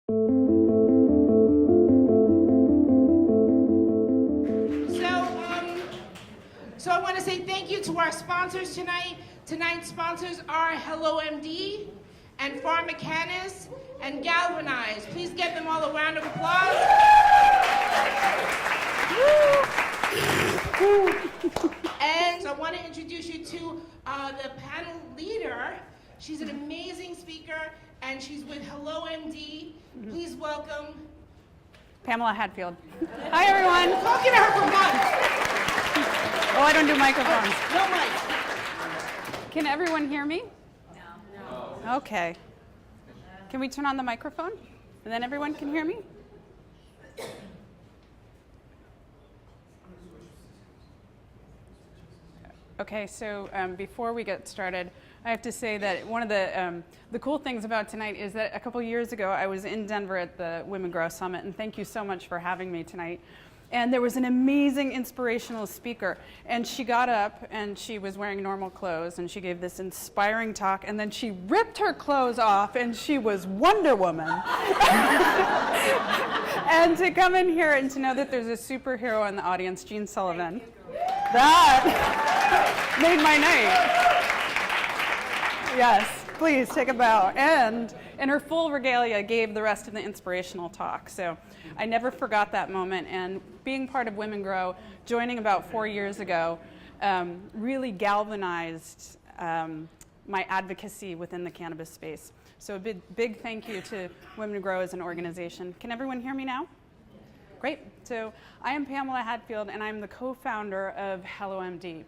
So I want to say thank you to our sponsors tonight. Tonight's sponsors are HelloMD and PharmaCannis and Galvanize. Please give them all a round of applause. And so I want to introduce you to the panel leader. She's an amazing speaker, and she's with HelloMD. Please welcome Pamela Hadfield. Hi, everyone. Talking to her for months. Oh, I don't do microphones. No mic. Can everyone hear me? No. Okay. Can we turn on the microphone? And then everyone can hear me? Okay, so before we get started, I have to say that one of the cool things about tonight is that a couple years ago I was in Denver at the Women Grow Summit, and thank you so much for having me tonight. And there was an amazing inspirational speaker, and she got up and she was wearing normal clothes and she gave this inspiring talk, and then she ripped her clothes off and she was Wonder Woman. And to come in here and to know that there's a superhero in the audience, Jean Sullivan, that made my night. Yes, please take a bow. And in her full regalia gave the rest of the inspirational talk. So I never forgot that moment, and being part of Women Grow, joining about 4 years ago, really galvanized my advocacy within the cannabis space. So a big thank you to Women Grow as an organization. Can everyone hear me now? Great. So I am Pamela Hadfield, and I'm the co-founder of HelloMD.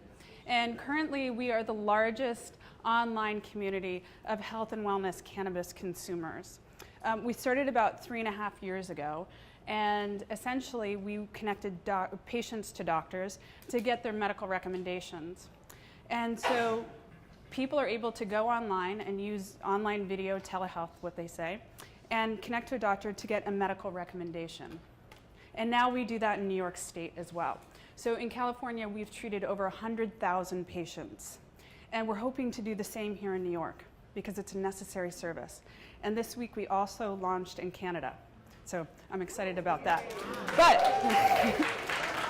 And currently we are the largest online community of health and wellness cannabis consumers. We started about 3.5 years ago, and essentially we connected patients to doctors to get their medical recommendations. And so people are able to go online and use online video telehealth, what they say, and connect to a doctor to get a medical recommendation. And now we do that in New York State as well. So in California, we've treated over 100,000 patients. And we're hoping to do the same here in New York because it's a necessary service. And this week we also launched in Canada. So I'm excited about that.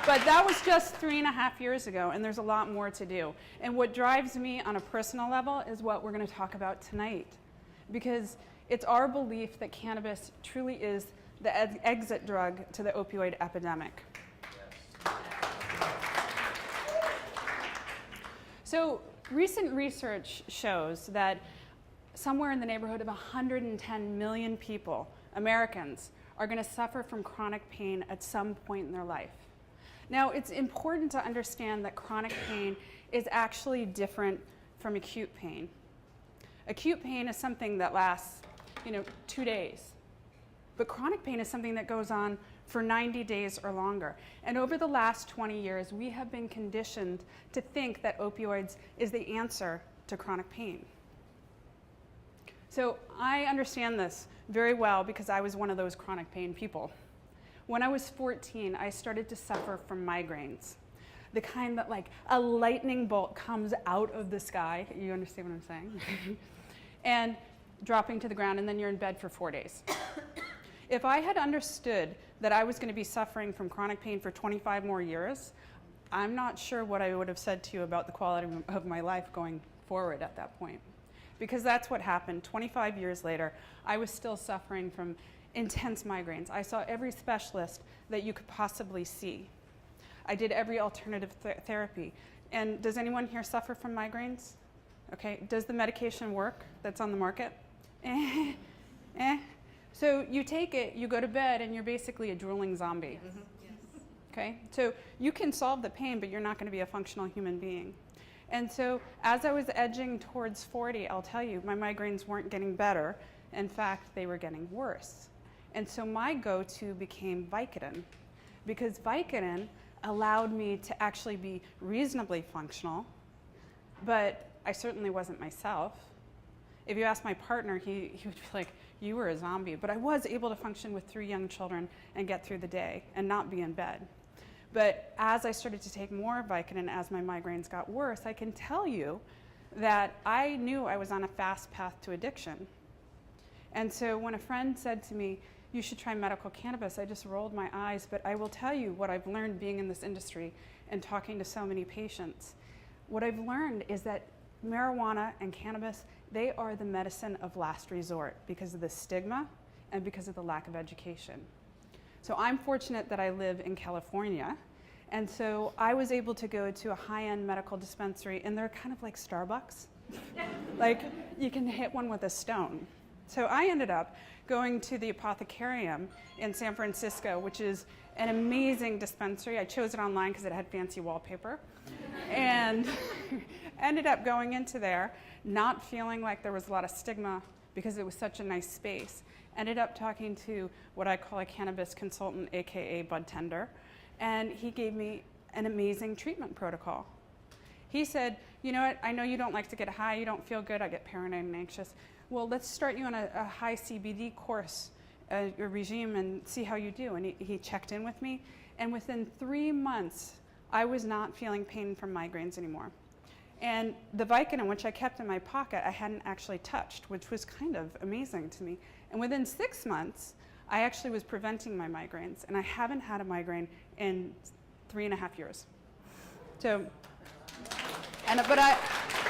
But that was just 3.5 years ago, and there's a lot more to do. And what drives me on a personal level is what we're going to talk about tonight. Because it's our belief that cannabis truly is the exit drug to the opioid epidemic. So recent research shows that somewhere in the neighborhood of 110 million people, Americans, are going to suffer from chronic pain at some point in their life. Now, it's important to understand that chronic pain is actually different from acute pain. Acute pain is something that lasts, 2 days. But chronic pain is something that goes on for 90 days or longer. And over the last 20 years, we have been conditioned to think that opioids is the answer to chronic pain. So I understand this very well because I was one of those chronic pain people. When I was 14, I started to suffer from migraines. The kind that like a lightning bolt comes out of the sky, you understand what I'm saying? And dropping to the ground, and then you're in bed for 4 days. If I had understood that I was going to be suffering from chronic pain for 25 more years, I'm not sure what I would have said to you about the quality of my life going forward at that point. Because that's what happened. 25 years later, I was still suffering from intense migraines. I saw every specialist that you could possibly see. I did every alternative therapy. And does anyone here suffer from migraines? Okay, does the medication work that's on the market? So you take it, you go to bed, and you're basically a drooling zombie. Mm-hmm. Yes. Okay, so you can solve the pain, but you're not going to be a functional human being. And so as I was edging towards 40, I'll tell you, my migraines weren't getting better. In fact, they were getting worse. And so my go-to became Vicodin, because Vicodin allowed me to actually be reasonably functional, but I certainly wasn't myself. If you ask my partner, he would be like, you were a zombie. But I was able to function with 3 young children and get through the day and not be in bed. But as I started to take more Vicodin, as my migraines got worse, I can tell you that I knew I was on a fast path to addiction. And so when a friend said to me, you should try medical cannabis, I just rolled my eyes. But I will tell you what I've learned being in this industry and talking to so many patients. What I've learned is that marijuana and cannabis, they are the medicine of last resort because of the stigma and because of the lack of education. So I'm fortunate that I live in California. And so I was able to go to a high-end medical dispensary, and they're kind of like Starbucks. Like, you can hit one with a stone. So I ended up going to the Apothecarium in San Francisco, which is an amazing dispensary. I chose it online because it had fancy wallpaper. And ended up going into there, not feeling like there was a lot of stigma because it was such a nice space. Ended up talking to what I call a cannabis consultant, AKA bud tender, and he gave me an amazing treatment protocol. He said, you know what, I know you don't like to get high, you don't feel good, I get paranoid and anxious. Well, let's start you on a high CBD course, a regime, and see how you do. And he checked in with me, and within 3 months, I was not feeling pain from migraines anymore. And the Vicodin, which I kept in my pocket, I hadn't actually touched, which was kind of amazing to me. And within 6 months, I actually was preventing my migraines, and I haven't had a migraine in 3.5 years. So, but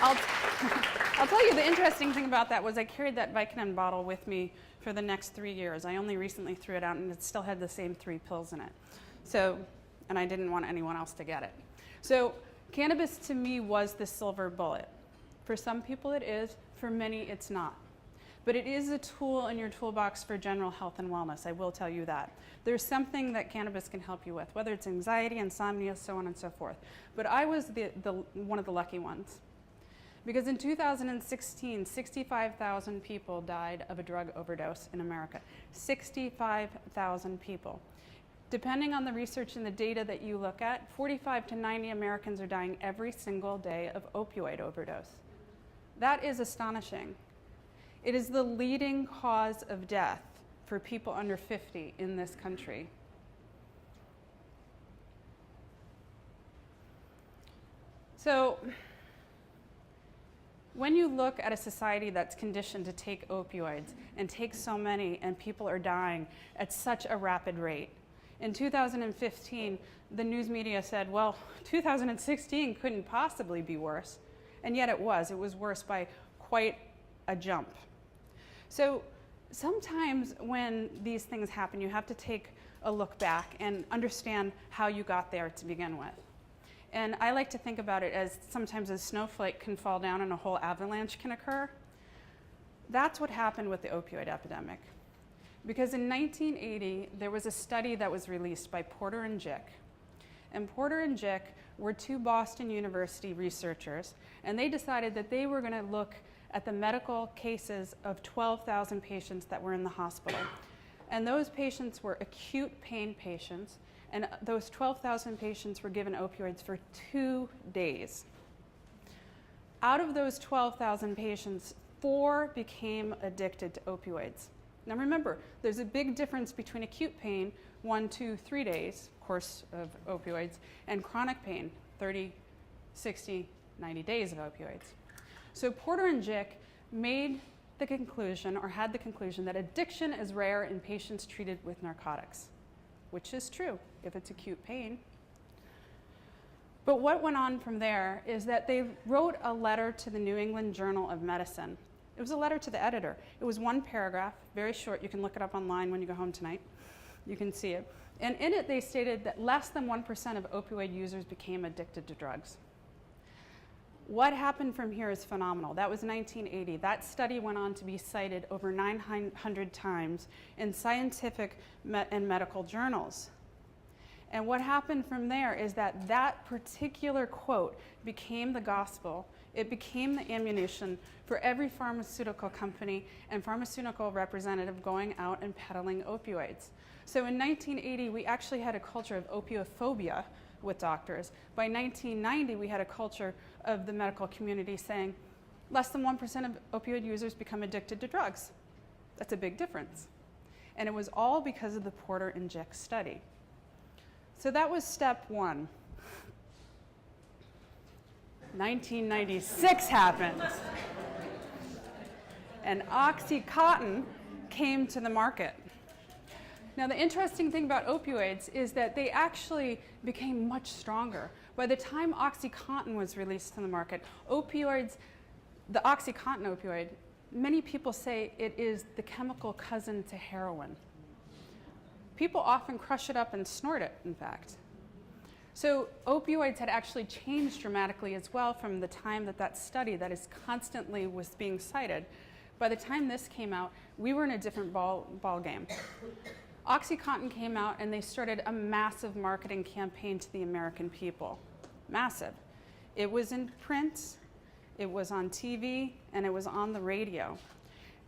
I'll tell you the interesting thing about that was I carried that Vicodin bottle with me for the next 3 years. I only recently threw it out, and it still had the same 3 pills in it. So, and I didn't want anyone else to get it. So cannabis to me was the silver bullet. For some people it is, for many it's not. But it is a tool in your toolbox for general health and wellness, I will tell you that. There's something that cannabis can help you with, whether it's anxiety, insomnia, so on and so forth. But I was one of the lucky ones. Because in 2016, 65,000 people died of a drug overdose in America. 65,000 people. Depending on the research and the data that you look at, 45 to 90 Americans are dying every single day of opioid overdose. That is astonishing. It is the leading cause of death for people under 50 in this country. So, when you look at a society that's conditioned to take opioids and take so many, and people are dying at such a rapid rate, in 2015, the news media said, well, 2016 couldn't possibly be worse. And yet it was. It was worse by quite a jump. So sometimes when these things happen, you have to take a look back and understand how you got there to begin with. And I like to think about it as sometimes a snowflake can fall down and a whole avalanche can occur. That's what happened with the opioid epidemic. Because in 1980, there was a study that was released by Porter and Jick. And Porter and Jick were 2 Boston University researchers, and they decided that they were going to look at the medical cases of 12,000 patients that were in the hospital. And those patients were acute pain patients, and those 12,000 patients were given opioids for 2 days. Out of those 12,000 patients, 4 became addicted to opioids. Now remember, there's a big difference between acute pain, 1, 2, 3 days course of opioids, and chronic pain, 30, 60, 90 days of opioids. So Porter and Jick made the conclusion, or had the conclusion, that addiction is rare in patients treated with narcotics, which is true if it's acute pain. But what went on from there is that they wrote a letter to the New England Journal of Medicine. It was a letter to the editor. It was 1 paragraph, very short. You can look it up online when you go home tonight. You can see it. And in it, they stated that less than 1% of opioid users became addicted to drugs. What happened from here is phenomenal. That was 1980. That study went on to be cited over 900 times in scientific and medical journals. And what happened from there is that that particular quote became the gospel. It became the ammunition for every pharmaceutical company and pharmaceutical representative going out and peddling opioids. So in 1980, we actually had a culture of opiophobia with doctors. By 1990, we had a culture of the medical community saying less than 1% of opioid users become addicted to drugs. That's a big difference. And it was all because of the Porter and Jick study. So that was step 1. 1996 happened. And OxyContin came to the market. Now, the interesting thing about opioids is that they actually became much stronger. By the time OxyContin was released to the market, opioids, the OxyContin opioid, many people say it is the chemical cousin to heroin. People often crush it up and snort it, in fact. So opioids had actually changed dramatically as well from the time that study that is constantly was being cited. By the time this came out, we were in a different ball game. OxyContin came out and they started a massive marketing campaign to the American people. Massive. It was in print, it was on TV, and it was on the radio.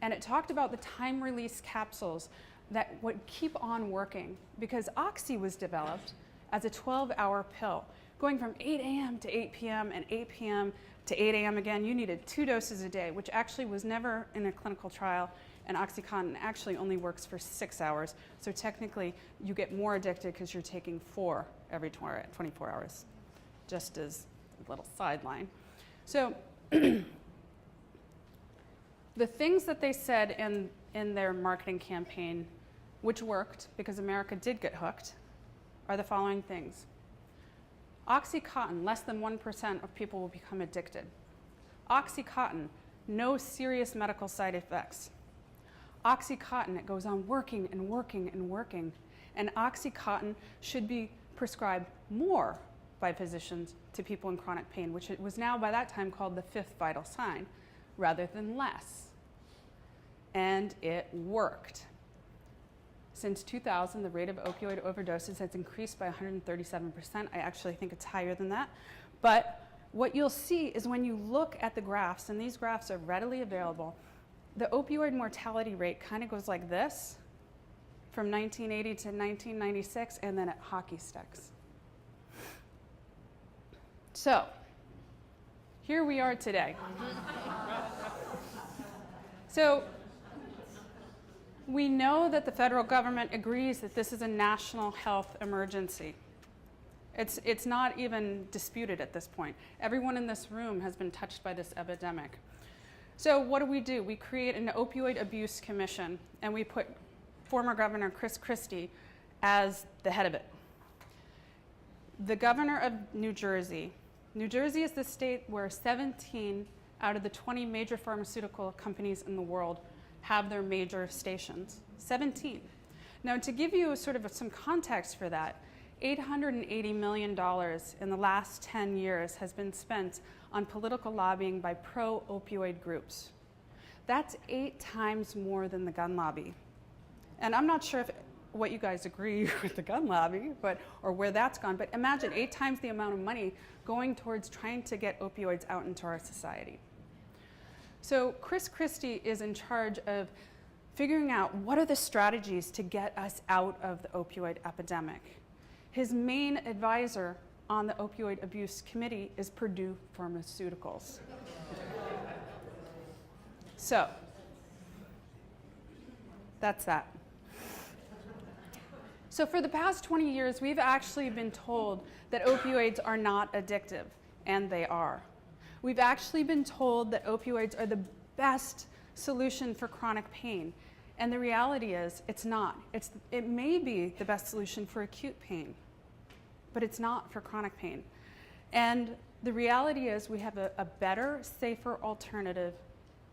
And it talked about the time-release capsules that would keep on working because Oxy was developed as a 12-hour pill. Going from 8 a.m. to 8 p.m. and 8 p.m. to 8 a.m. again, you needed 2 doses a day, which actually was never in a clinical trial. And OxyContin actually only works for 6 hours. So technically, you get more addicted because you're taking 4 every 24 hours, just as a little sideline. So the things that they said in their marketing campaign, which worked because America did get hooked, are the following things. OxyContin, less than 1% of people will become addicted. OxyContin, no serious medical side effects. OxyContin, it goes on working and working and working. And OxyContin should be prescribed more by physicians to people in chronic pain, which it was now by that time called the 5th vital sign, rather than less. And it worked. Since 2000, the rate of opioid overdoses has increased by 137%. I actually think it's higher than that. But what you'll see is when you look at the graphs, and these graphs are readily available, the opioid mortality rate kind of goes like this from 1980 to 1996, and then it hockey sticks. So here we are today. So we know that the federal government agrees that this is a national health emergency. It's not even disputed at this point. Everyone in this room has been touched by this epidemic. So what do? We create an opioid abuse commission, and we put former Governor Chris Christie as the head of it. The governor of New Jersey is the state where 17 out of the 20 major pharmaceutical companies in the world have their major stations. 17. Now, to give you sort of some context for that, $880 million in the last 10 years has been spent on political lobbying by pro-opioid groups. That's 8 times more than the gun lobby. And I'm not sure what you guys agree with the gun lobby, or where that's gone, but imagine 8 times the amount of money going towards trying to get opioids out into our society. So Chris Christie is in charge of figuring out what are the strategies to get us out of the opioid epidemic. His main advisor on the Opioid Abuse Committee is Purdue Pharmaceuticals. So that's that. So for the past 20 years, we've actually been told that opioids are not addictive, and they are. We've actually been told that opioids are the best solution for chronic pain, and the reality is it's not. It may be the best solution for acute pain, but it's not for chronic pain. And the reality is we have a better, safer alternative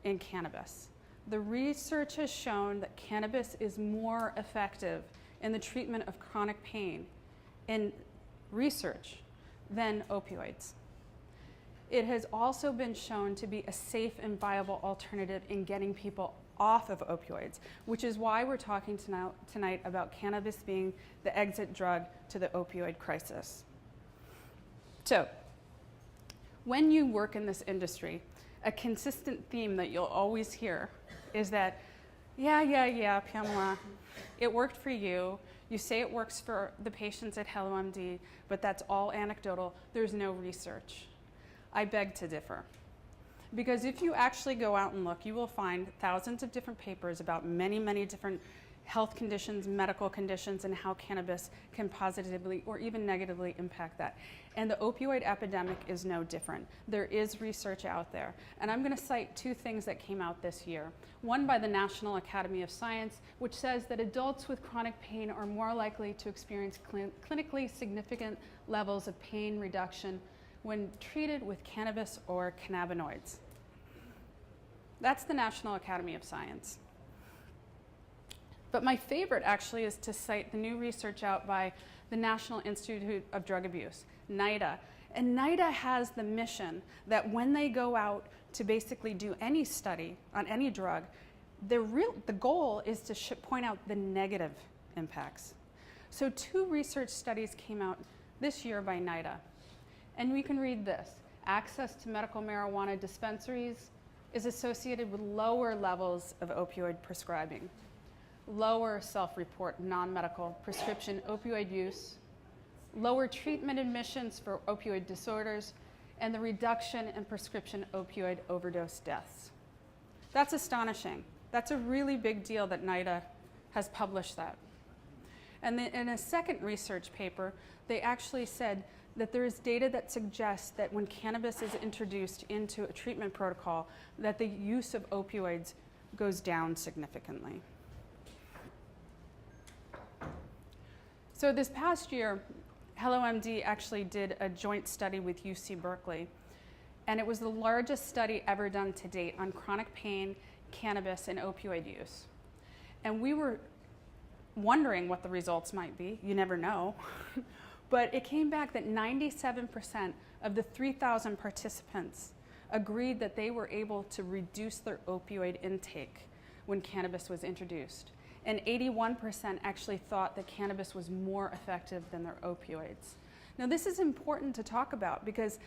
in cannabis. The research has shown that cannabis is more effective in the treatment of chronic pain in research than opioids. It has also been shown to be a safe and viable alternative in getting people off of opioids, which is why we're talking tonight about cannabis being the exit drug to the opioid crisis. So, when you work in this industry, a consistent theme that you'll always hear is that, yeah, Pamela, it worked for you. You say it works for the patients at HelloMD, but that's all anecdotal. There's no research. I beg to differ. Because if you actually go out and look, you will find thousands of different papers about many, many different health conditions, medical conditions, and how cannabis can positively or even negatively impact that. And the opioid epidemic is no different. There is research out there. And I'm going to cite two things that came out this year. One by the National Academy of Science, which says that adults with chronic pain are more likely to experience clinically significant levels of pain reduction when treated with cannabis or cannabinoids. That's the National Academy of Science. But my favorite actually is to cite the new research out by the National Institute of Drug Abuse, NIDA. And NIDA has the mission that when they go out to basically do any study on any drug, the goal is to point out the negative impacts. So 2 research studies came out this year by NIDA. And we can read this. Access to medical marijuana dispensaries is associated with lower levels of opioid prescribing, lower self-report non-medical prescription opioid use, lower treatment admissions for opioid disorders, and the reduction in prescription opioid overdose deaths. That's astonishing. That's a really big deal that NIDA has published that. And in a second research paper, they actually said that there is data that suggests that when cannabis is introduced into a treatment protocol, that the use of opioids goes down significantly. So this past year, HelloMD actually did a joint study with UC Berkeley, and it was the largest study ever done to date on chronic pain, cannabis, and opioid use. And we were wondering what the results might be. You never know. But it came back that 97% of the 3,000 participants agreed that they were able to reduce their opioid intake when cannabis was introduced. And 81% actually thought that cannabis was more effective than their opioids. Now, this is important to talk about because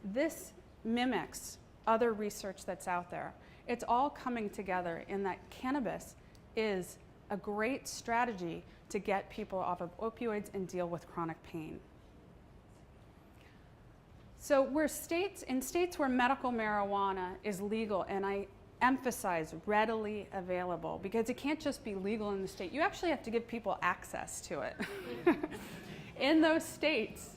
this mimics other research that's out there. It's all coming together in that cannabis is a great strategy to get people off of opioids and deal with chronic pain. So in states where medical marijuana is legal, and I emphasize readily available, because it can't just be legal in the state, you actually have to give people access to it. In those states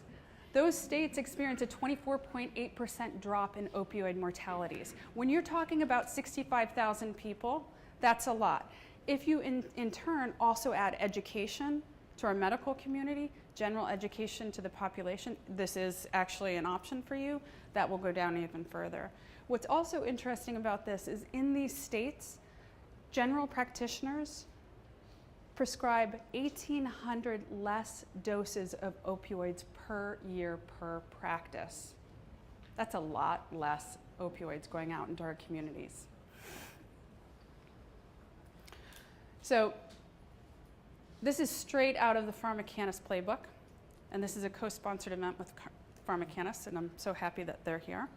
experience a 24.8% drop in opioid mortalities. When you're talking about 65,000 people, that's a lot. If you in turn also add education to our medical community, general education to the population, this is actually an option for you, that will go down even further. What's also interesting about this is in these states, general practitioners prescribe 1,800 less doses of opioids per year per practice. That's a lot less opioids going out into our communities. So this is straight out of the PharmaCannis playbook, and this is a co-sponsored event with PharmaCannis, and I'm so happy that they're here.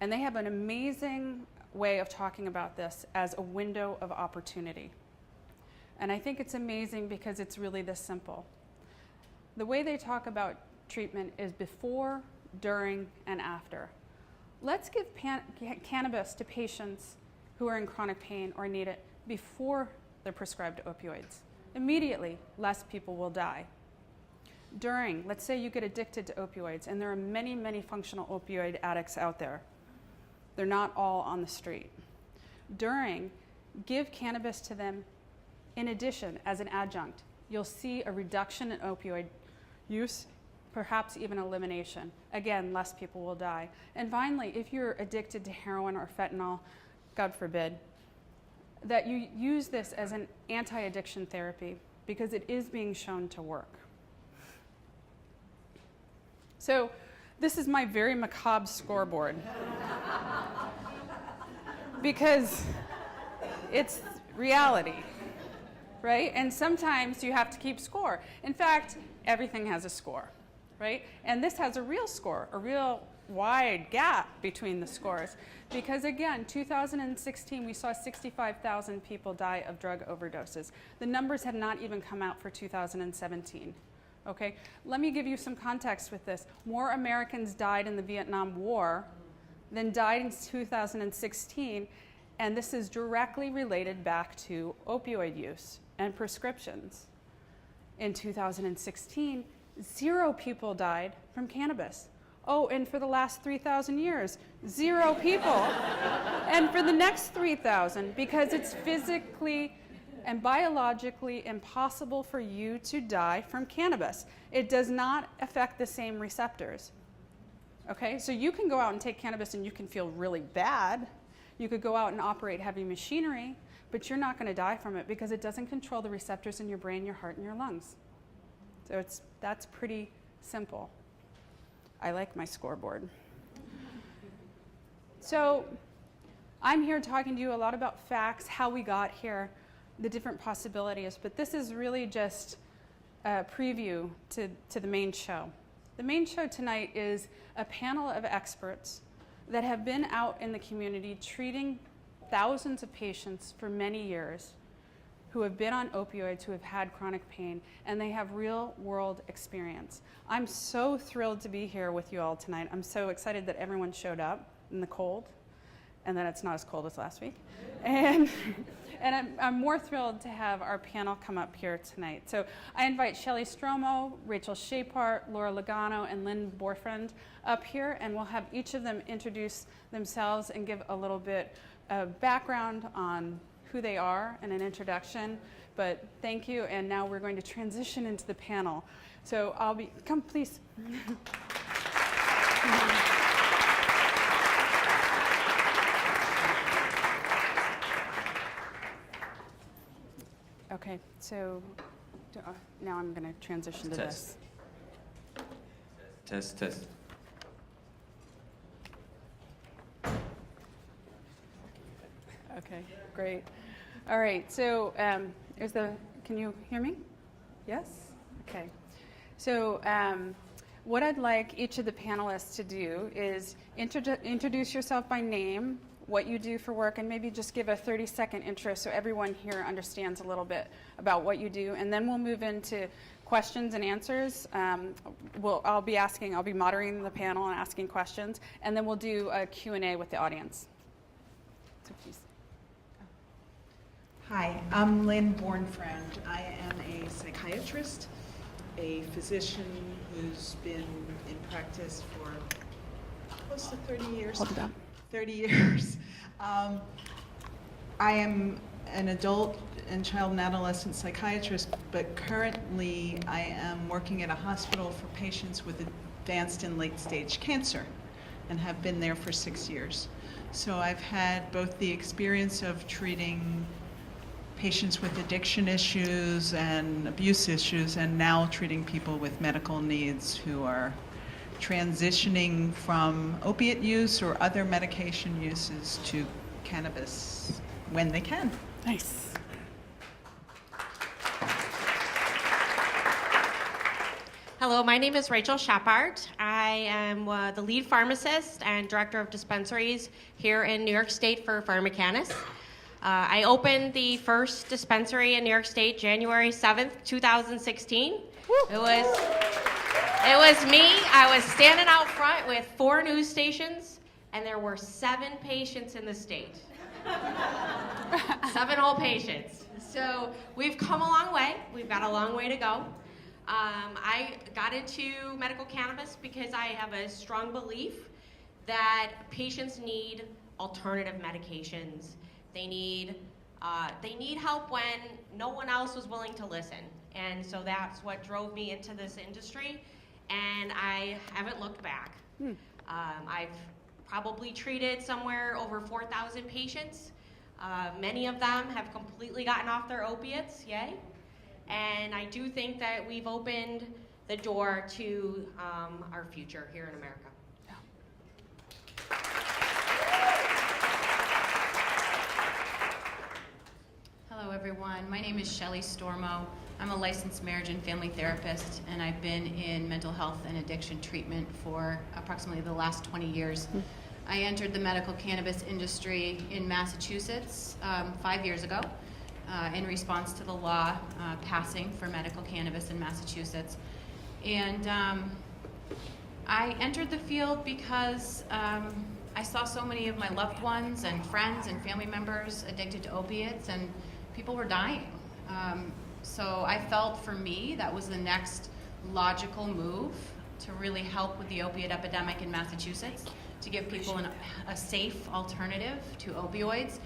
And they have an amazing way of talking about this as a window of opportunity. And I think it's amazing because it's really this simple. The way they talk about treatment is before, during, and after. Let's give cannabis to patients who are in chronic pain or need it before they're prescribed opioids. Immediately, less people will die. During, let's say you get addicted to opioids, and there are many, many functional opioid addicts out there. They're not all on the street. During, give cannabis to them in addition as an adjunct. You'll see a reduction in opioid use, perhaps even elimination. Again, less people will die. And finally, if you're addicted to heroin or fentanyl, God forbid, that you use this as an anti-addiction therapy because it is being shown to work. So this is my very macabre scoreboard because it's reality, right? And sometimes you have to keep score. In fact, everything has a score, right? And this has a real score, a real wide gap between the scores. Because again, 2016, we saw 65,000 people die of drug overdoses. The numbers had not even come out for 2017. Okay, let me give you some context with this. More Americans died in the Vietnam War than died in 2016, and this is directly related back to opioid use. and prescriptions. In 2016, 0 people died from cannabis. Oh, and for the last 3,000 years, 0 people. And for the next 3,000, because it's physically and biologically impossible for you to die from cannabis. It does not affect the same receptors. Okay, so you can go out and take cannabis and you can feel really bad. You could go out and operate heavy machinery, but you're not going to die from it because it doesn't control the receptors in your brain, your heart, and your lungs. So that's pretty simple. I like my scoreboard. So I'm here talking to you a lot about facts, how we got here, the different possibilities, but this is really just a preview to the main show. The main show tonight is a panel of experts that have been out in the community treating thousands of patients for many years who have been on opioids, who have had chronic pain, and they have real-world experience. I'm so thrilled to be here with you all tonight. I'm so excited that everyone showed up in the cold, and that it's not as cold as last week. And I'm more thrilled to have our panel come up here tonight. So I invite Shelly Stormo, Rachel Schepart, Laura Lagano, and Lynn Bornfriend up here, and we'll have each of them introduce themselves and give a little bit of background on who they are and an introduction. But thank you, and now we're going to transition into the panel. So come please. Okay, so now I'm going to transition to this. Test. Okay, great. All right, so can you hear me? Yes? Okay. So what I'd like each of the panelists to do is introduce yourself by name, what you do for work, and maybe just give a 30-second intro so everyone here understands a little bit about what you do, and then we'll move into questions and answers. I'll be moderating the panel and asking questions, and then we'll do a Q&A with the audience. So please. Hi, I'm Lynn Bornfriend. I am a psychiatrist, a physician who's been in practice for close to 30 years. Hold it down. 30 years. I am an adult and child and adolescent psychiatrist, but currently I am working at a hospital for patients with advanced and late stage cancer and have been there for 6 years. So I've had both the experience of treating patients with addiction issues and abuse issues, and now treating people with medical needs who are transitioning from opiate use or other medication uses to cannabis when they can. Nice. Hello, my name is Rachel Schepart. I am the lead pharmacist and director of dispensaries here in New York State for PharmaCannis. I opened the first dispensary in New York State January 7th, 2016. It was me. I was standing out front with 4 news stations, and there were 7 patients in the state. 7 whole patients. So we've come a long way. We've got a long way to go. I got into medical cannabis because I have a strong belief that patients need alternative medications. They need help when no one else was willing to listen. And so that's what drove me into this industry, and I haven't looked back. I've probably treated somewhere over 4,000 patients. Many of them have completely gotten off their opiates, yay. And I do think that we've opened the door to our future here in America. Hello everyone, my name is Shelly Stormo. I'm a licensed marriage and family therapist, and I've been in mental health and addiction treatment for approximately the last 20 years. I entered the medical cannabis industry in Massachusetts 5 years ago in response to the law passing for medical cannabis in Massachusetts. And I entered the field because I saw so many of my loved ones and friends and family members addicted to opiates, and people were dying. So I felt for me that was the next logical move to really help with the opioid epidemic in Massachusetts, to give people a safe alternative to opioids,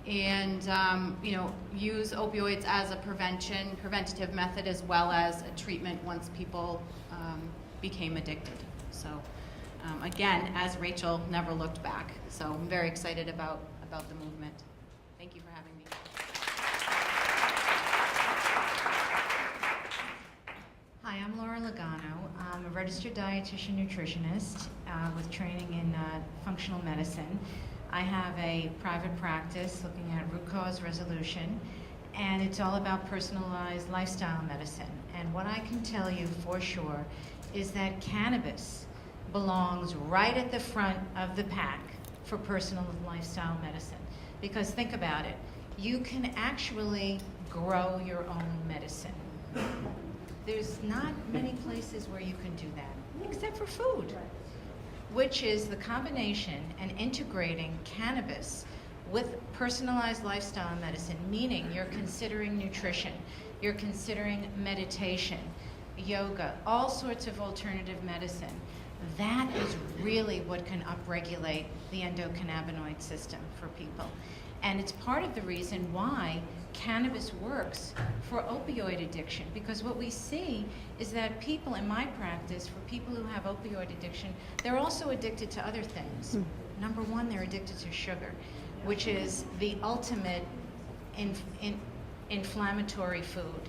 and use opioids as a preventative method as well as a treatment once people became addicted. So again, as Rachel never looked back. So I'm very excited about the movement. Thank you for having me. Hi, I'm Laura Lagano. I'm a registered dietitian nutritionist with training in functional medicine. I have a private practice looking at root cause resolution, and it's all about personalized lifestyle medicine. And what I can tell you for sure is that cannabis belongs right at the front of the pack for personal lifestyle medicine. Because think about it, you can actually grow your own medicine. There's not many places where you can do that, except for food, which is the combination and integrating cannabis with personalized lifestyle medicine, meaning you're considering nutrition, you're considering meditation, yoga, all sorts of alternative medicine. That is really what can upregulate the endocannabinoid system for people. And it's part of the reason why cannabis works for opioid addiction, because what we see is that people in my practice, for people who have opioid addiction, they're also addicted to other things. Number one, they're addicted to sugar, which is the ultimate inflammatory food.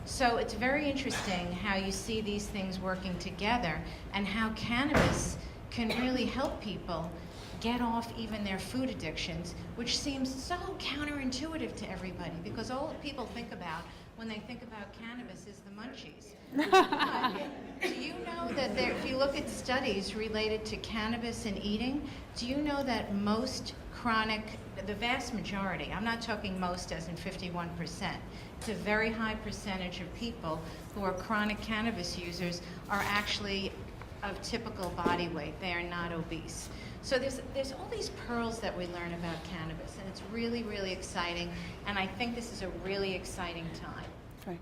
So it's very interesting how you see these things working together and how cannabis can really help people get off even their food addictions, which seems so counterintuitive to everybody, because all people think about when they think about cannabis is the munchies. Do you know that if you look at studies related to cannabis and eating, do you know that most chronic, the vast majority, I'm not talking most as in 51%, it's a very high percentage of people who are chronic cannabis users are actually of typical body weight. They are not obese. So there's all these pearls that we learn about cannabis, and it's really, really exciting, and I think this is a really exciting time. Right.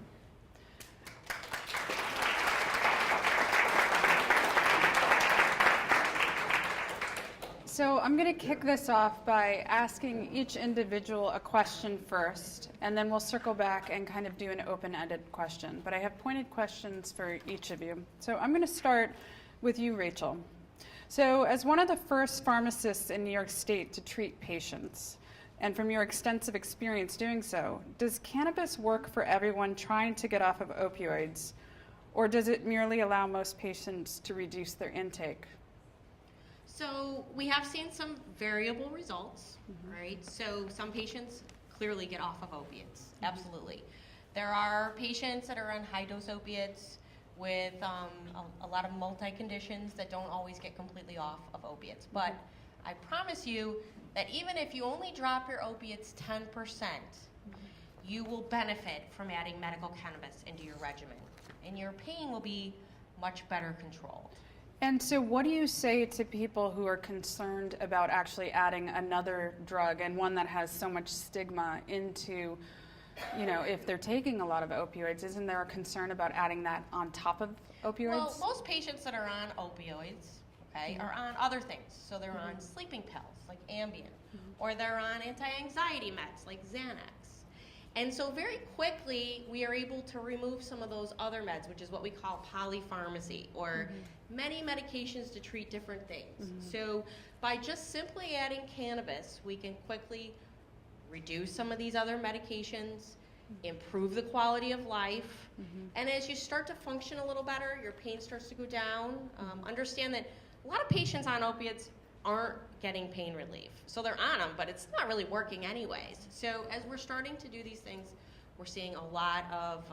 So I'm going to kick this off by asking each individual a question first, and then we'll circle back and kind of do an open-ended question. But I have pointed questions for each of you. So I'm going to start with you, Rachel. So as one of the first pharmacists in New York State to treat patients, and from your extensive experience doing so, does cannabis work for everyone trying to get off of opioids, or does it merely allow most patients to reduce their intake? So we have seen some variable results, right? So some patients clearly get off of opiates, absolutely. There are patients that are on high-dose opiates with a lot of multi-conditions that don't always get completely off of opiates. But I promise you that even if you only drop your opiates 10%, you will benefit from adding medical cannabis into your regimen, and your pain will be much better controlled. And so what do you say to people who are concerned about actually adding another drug, and one that has so much stigma into, if they're taking a lot of opioids, isn't there a concern about adding that on top of opioids? Well, most patients that are on opioids, are on other things. So they're on sleeping pills like Ambien, or they're on anti-anxiety meds like Xanax. And so very quickly, we are able to remove some of those other meds, which is what we call polypharmacy, or many medications to treat different things. So by just simply adding cannabis, we can quickly reduce some of these other medications, improve the quality of life, and as you start to function a little better, your pain starts to go down. Understand that a lot of patients on opiates aren't getting pain relief. So they're on them, but it's not really working anyways. So as we're starting to do these things, we're seeing a lot of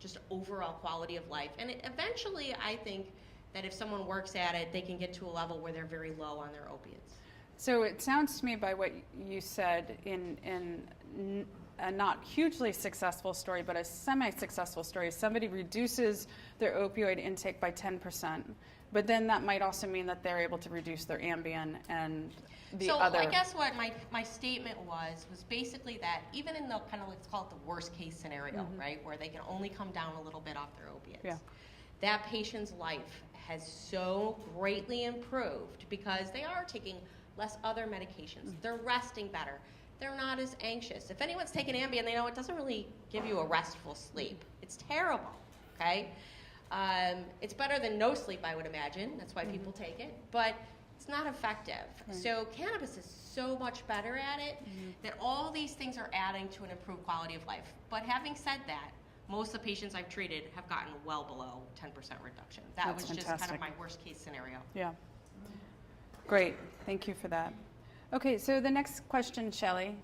just overall quality of life. And eventually, I think that if someone works at it, they can get to a level where they're very low on their opiates. So it sounds to me by what you said in a not hugely successful story, but a semi-successful story. Somebody reduces their opioid intake by 10%, but then that might also mean that they're able to reduce their Ambien and the other. So I guess what my statement was basically that even in the kind of, let's call it the worst case scenario, right, where they can only come down a little bit off their opiates, that patient's life has so greatly improved because they are taking less other medications. They're resting better. They're not as anxious. If anyone's taken Ambien, they know it doesn't really give you a restful sleep. It's terrible, okay? It's better than no sleep, I would imagine. That's why people take it. But it's not effective. Right. So cannabis is so much better at it that all these things are adding to an improved quality of life. But having said that, most of the patients I've treated have gotten well below 10% reduction. That was just kind of my worst case scenario. Yeah. Great. Thank you for that. Okay, so the next question, Shelly,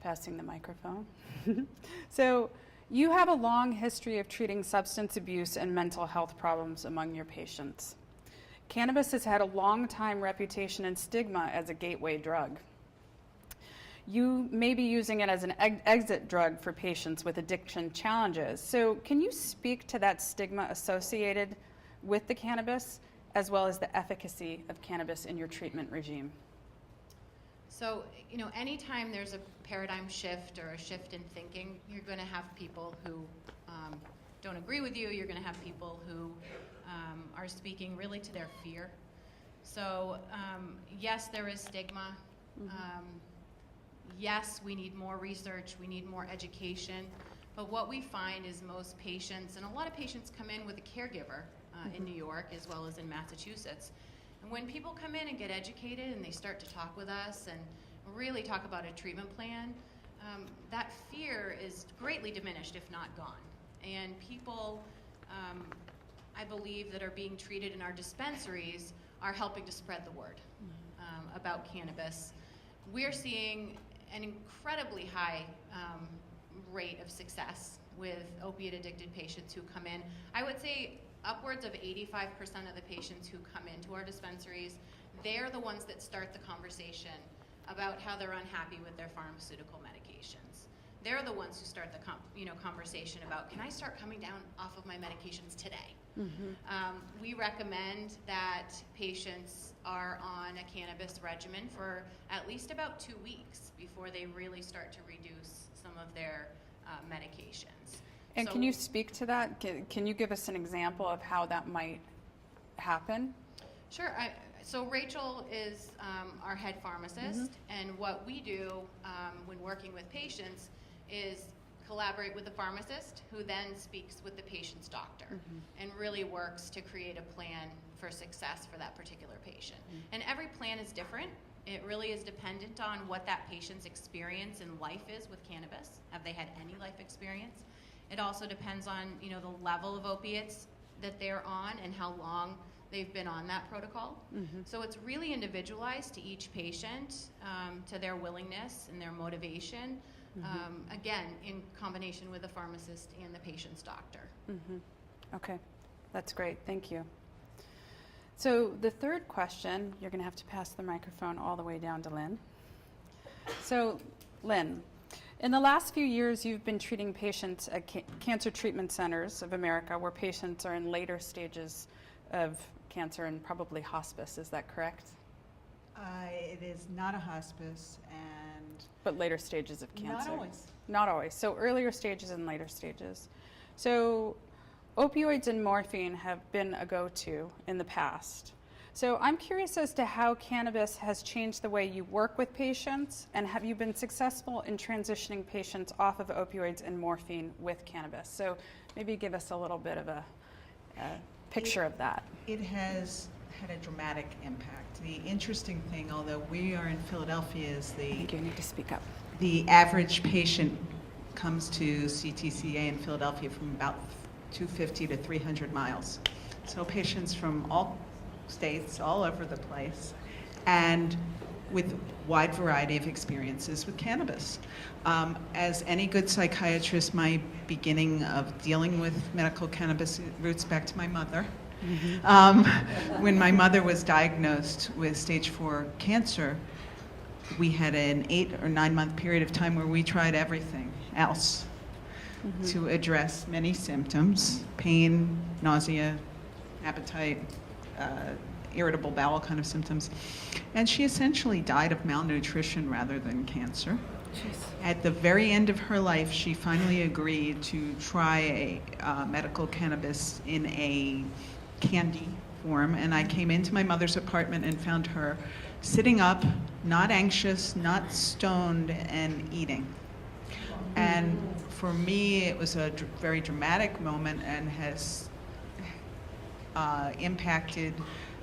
passing the microphone. So you have a long history of treating substance abuse and mental health problems among your patients. Cannabis has had a long time reputation and stigma as a gateway drug. You may be using it as an exit drug for patients with addiction challenges. So can you speak to that stigma associated with the cannabis, as well as the efficacy of cannabis in your treatment regime? So, you know, anytime there's a paradigm shift or a shift in thinking, you're going to have people who don't agree with you. You're going to have people who are speaking really to their fear. So, yes, there is stigma. Yes, we need more research. We need more education. But what we find is most patients, and a lot of patients come in with a caregiver in New York as well as in Massachusetts. And when people come in and get educated and they start to talk with us and really talk about a treatment plan, that fear is greatly diminished, if not gone. And people, I believe, that are being treated in our dispensaries are helping to spread the word about cannabis. We're seeing an incredibly high rate of success with opiate-addicted patients who come in. I would say upwards of 85% of the patients who come into our dispensaries, they're the ones that start the conversation about how they're unhappy with their pharmaceutical medications. They're the ones who start the conversation about, can I start coming down off of my medications today? We recommend that patients are on a cannabis regimen for at least about 2 weeks before they really start to reduce some of their medications. And can you speak to that? Can you give us an example of how that might happen? Sure. So Rachel is our head pharmacist, and what we do when working with patients is collaborate with the pharmacist, who then speaks with the patient's doctor and really works to create a plan for success for that particular patient. And every plan is different. It really is dependent on what that patient's experience in life is with cannabis. Have they had any life experience? It also depends on, you know, the level of opiates that they're on and how long they've been on that protocol. So it's really individualized to each patient, to their willingness and their motivation, again, in combination with the pharmacist and the patient's doctor. Okay, that's great. Thank you. So the third question, you're going to have to pass the microphone all the way down to Lynn. So, Lynn, in the last few years, you've been treating patients at cancer treatment centers of America where patients are in later stages of cancer and probably hospice. Is that correct? It is not a hospice, but later stages of cancer. Not always. Not always. So earlier stages and later stages. So opioids and morphine have been a go-to in the past. So I'm curious as to how cannabis has changed the way you work with patients, and have you been successful in transitioning patients off of opioids and morphine with cannabis? So maybe give us a little bit of a picture of that. It has had a dramatic impact. The interesting thing, although we are in Philadelphia, is I think you need to speak up. the average patient comes to CTCA in Philadelphia from about 250 to 300 miles. So patients from all states, all over the place, and with wide variety of experiences with cannabis. As any good psychiatrist, my beginning of dealing with medical cannabis roots back to my mother. When my mother was diagnosed with stage 4 cancer, we had an 8 or 9 month period of time where we tried everything else to address many symptoms: pain, nausea, appetite, irritable bowel kind of symptoms. And she essentially died of malnutrition rather than cancer. Jeez. At the very end of her life, she finally agreed to try medical cannabis in a candy form, and I came into my mother's apartment and found her sitting up, not anxious, not stoned, and eating. And for me, it was a very dramatic moment and has impacted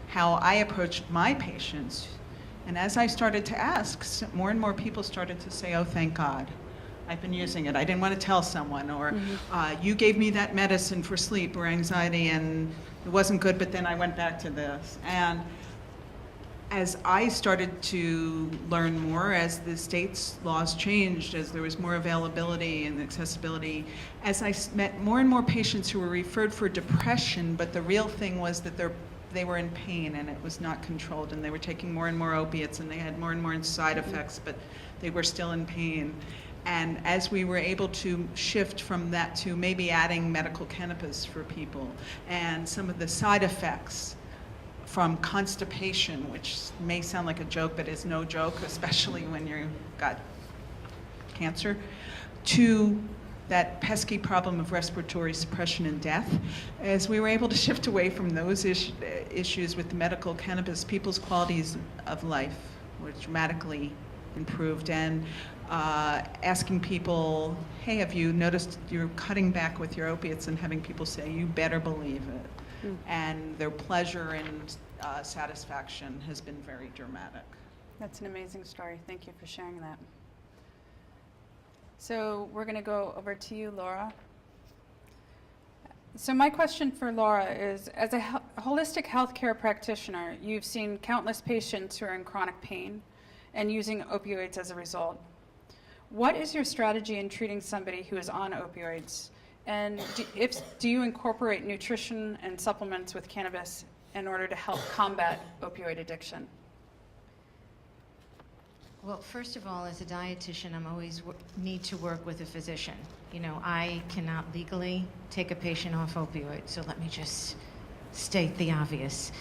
how I approached my patients. And as I started to ask, more and more people started to say, "Oh, thank God, I've been using it. I didn't want to tell someone," or "You gave me that medicine for sleep or anxiety and it wasn't good, but then I went back to this." And as I started to learn more, as the state's laws changed, as there was more availability and accessibility, as I met more and more patients who were referred for depression, but the real thing was that they were in pain and it was not controlled, and they were taking more and more opiates and they had more and more side effects, but they were still in pain. And as we were able to shift from that to maybe adding medical cannabis for people and some of the side effects from constipation, which may sound like a joke but is no joke, especially when you've got cancer, to that pesky problem of respiratory suppression and death. As we were able to shift away from those issues with the medical cannabis, people's qualities of life were dramatically improved. And asking people, "Hey, have you noticed you're cutting back with your opiates?" and having people say, "You better believe it." And their pleasure and satisfaction has been very dramatic. That's an amazing story. Thank you for sharing that. So we're going to go over to you, Laura. So my question for Laura is, as a holistic healthcare practitioner, you've seen countless patients who are in chronic pain and using opioids as a result. What is your strategy in treating somebody who is on opioids? And do you incorporate nutrition and supplements with cannabis in order to help combat opioid addiction? Well, first of all, as a dietitian, I'm always need to work with a physician. You know, I cannot legally take a patient off opioids, so let me just state the obvious.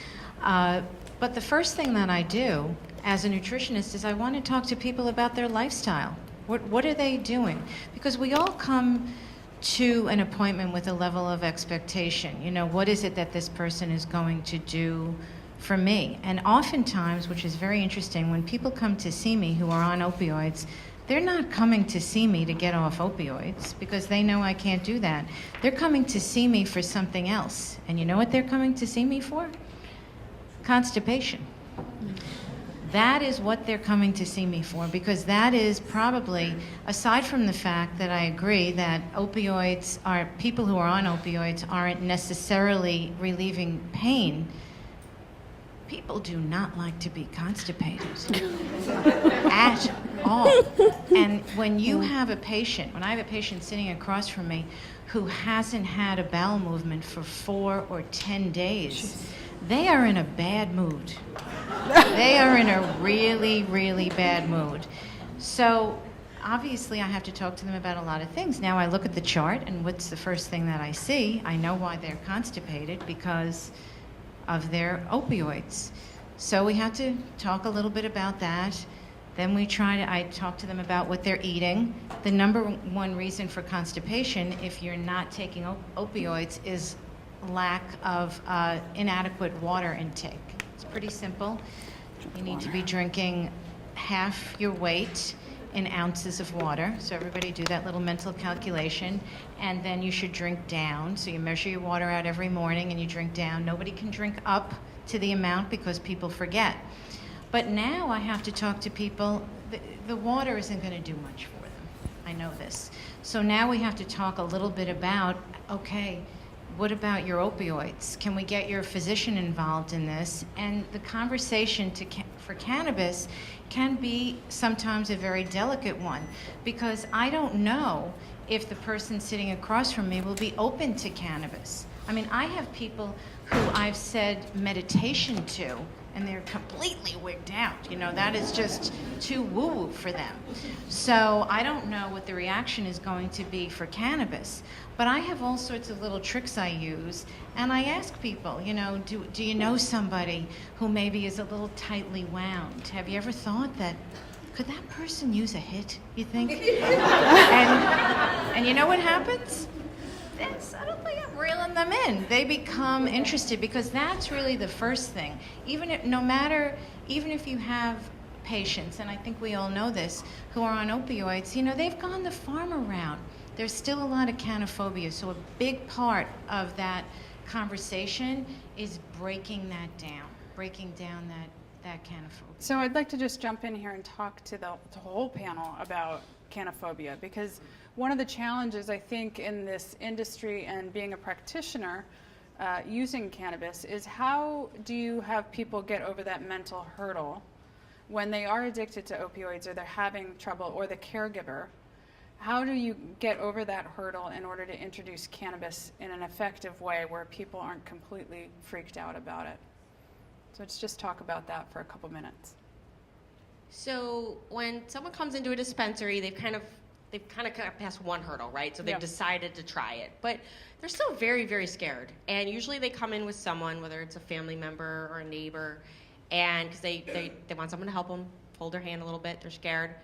But the first thing that I do as a nutritionist is I want to talk to people about their lifestyle. What are they doing? Because we all come to an appointment with a level of expectation. You know, what is it that this person is going to do for me? And oftentimes, which is very interesting, when people come to see me who are on opioids, they're not coming to see me to get off opioids because they know I can't do that. They're coming to see me for something else. And you know what they're coming to see me for? Constipation. That is what they're coming to see me for, because that is probably, aside from the fact that I agree that opioids are, people who are on opioids aren't necessarily relieving pain, people do not like to be constipated at all. And when you have a patient, when I have a patient sitting across from me who hasn't had a bowel movement for 4 or 10 days, they are in a bad mood. They are in a really, really bad mood. So obviously I have to talk to them about a lot of things. Now I look at the chart, and what's the first thing that I see? I know why they're constipated, because of their opioids. So we have to talk a little bit about that. Then I talk to them about what they're eating. The number one reason for constipation, if you're not taking opioids, is lack of inadequate water intake. It's pretty simple. You need to be drinking half your weight in ounces of water. So everybody do that little mental calculation. And then you should drink down. So you measure your water out every morning and you drink down. Nobody can drink up to the amount because people forget. But now I have to talk to people. The water isn't going to do much for them. I know this. So now we have to talk a little bit about, okay, what about your opioids? Can we get your physician involved in this? And the conversation for cannabis can be sometimes a very delicate one, because I don't know if the person sitting across from me will be open to cannabis. I mean, I have people who I've said meditation to, and they're completely wigged out. You know, that is just too woo-woo for them. So I don't know what the reaction is going to be for cannabis, but I have all sorts of little tricks I use, and I ask people, you know, do you know somebody who maybe is a little tightly wound? Have you ever thought that, could that person use a hit, you think? and you know what happens? Then suddenly I'm reeling them in. They become interested, because that's really the first thing. Even if you have patients, and I think we all know this, who are on opioids, you know, they've gone the pharma route. There's still a lot of canophobia, so a big part of that conversation is breaking that down, that canophobia. So I'd like to just jump in here and talk to the whole panel about canophobia, because one of the challenges, I think, in this industry and being a practitioner using cannabis is, how do you have people get over that mental hurdle when they are addicted to opioids, or they're having trouble, or the caregiver? How do you get over that hurdle in order to introduce cannabis in an effective way where people aren't completely freaked out about it? So let's just talk about that for a couple minutes. So when someone comes into a dispensary, they've kind of got past one hurdle, right? So they've decided to try it, but they're still very, very scared. And usually they come in with someone, whether it's a family member or a neighbor, and because they want someone to help them, hold their hand a little bit, they're scared.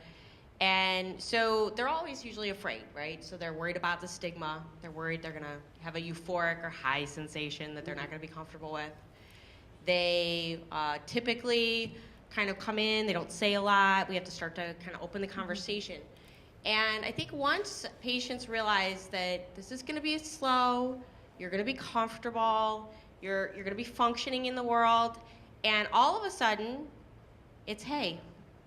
And so they're always usually afraid, right? So they're worried about the stigma. They're worried they're gonna have a euphoric or high sensation that they're not gonna be comfortable with. They typically kind of come in, they don't say a lot. We have to start to kind of open the conversation. And I think once patients realize that this is gonna be slow, you're gonna be comfortable, you're gonna be functioning in the world, and all of a sudden, it's, hey,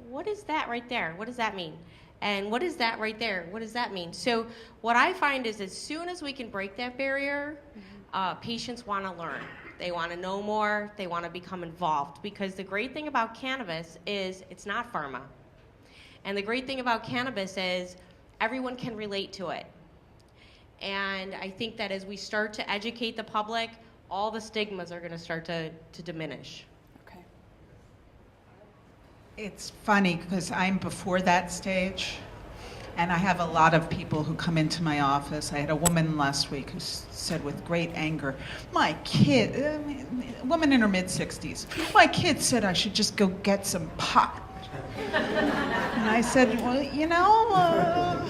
what is that right there? What does that mean? And what is that right there? What does that mean? So what I find is, as soon as we can break that barrier, patients want to learn. They want to know more. They want to become involved. Because the great thing about cannabis is it's not pharma. And the great thing about cannabis is everyone can relate to it. And I think that as we start to educate the public, all the stigmas are going to start to diminish. It's funny because I'm before that stage, and I have a lot of people who come into my office. I had a woman last week who said with great anger, my kid, a woman in her mid-60s, my kid said I should just go get some pot. And I said, well, you know,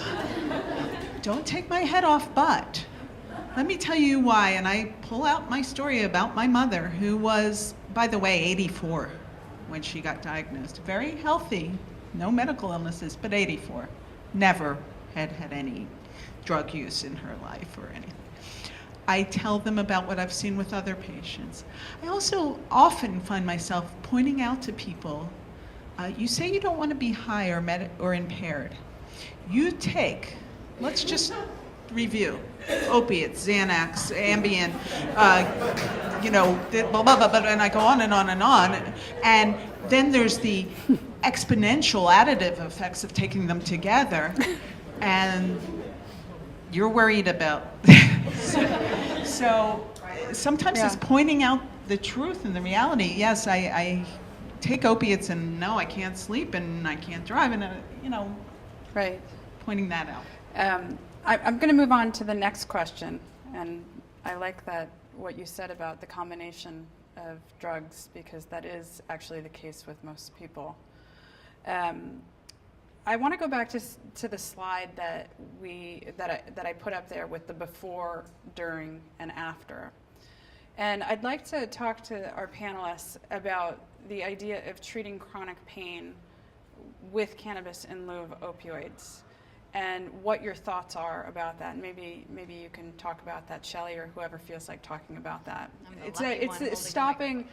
don't take my head off, but let me tell you why. And I pull out my story about my mother, who was, by the way, 84. When she got diagnosed. Very healthy, no medical illnesses, but 84. Never had any drug use in her life or anything. I tell them about what I've seen with other patients. I also often find myself pointing out to people, you say you don't want to be high or impaired. You take, let's just review, opiates, Xanax, Ambien, you know, blah, blah, blah, blah, and I go on and on and on. And then there's the exponential additive effects of taking them together, and you're worried about. So sometimes it's pointing out the truth and the reality. Yes, I take opiates, and no, I can't sleep, and I can't drive, and you know, right, pointing that out. I'm going to move on to the next question, and I like that what you said about the combination of drugs, because that is actually the case with most people. I want to go back to the slide that I put up there with the before, during, and after. And I'd like to talk to our panelists about the idea of treating chronic pain with cannabis in lieu of opioids, and what your thoughts are about that. And maybe you can talk about that, Shelly, or whoever feels like talking about that. It's stopping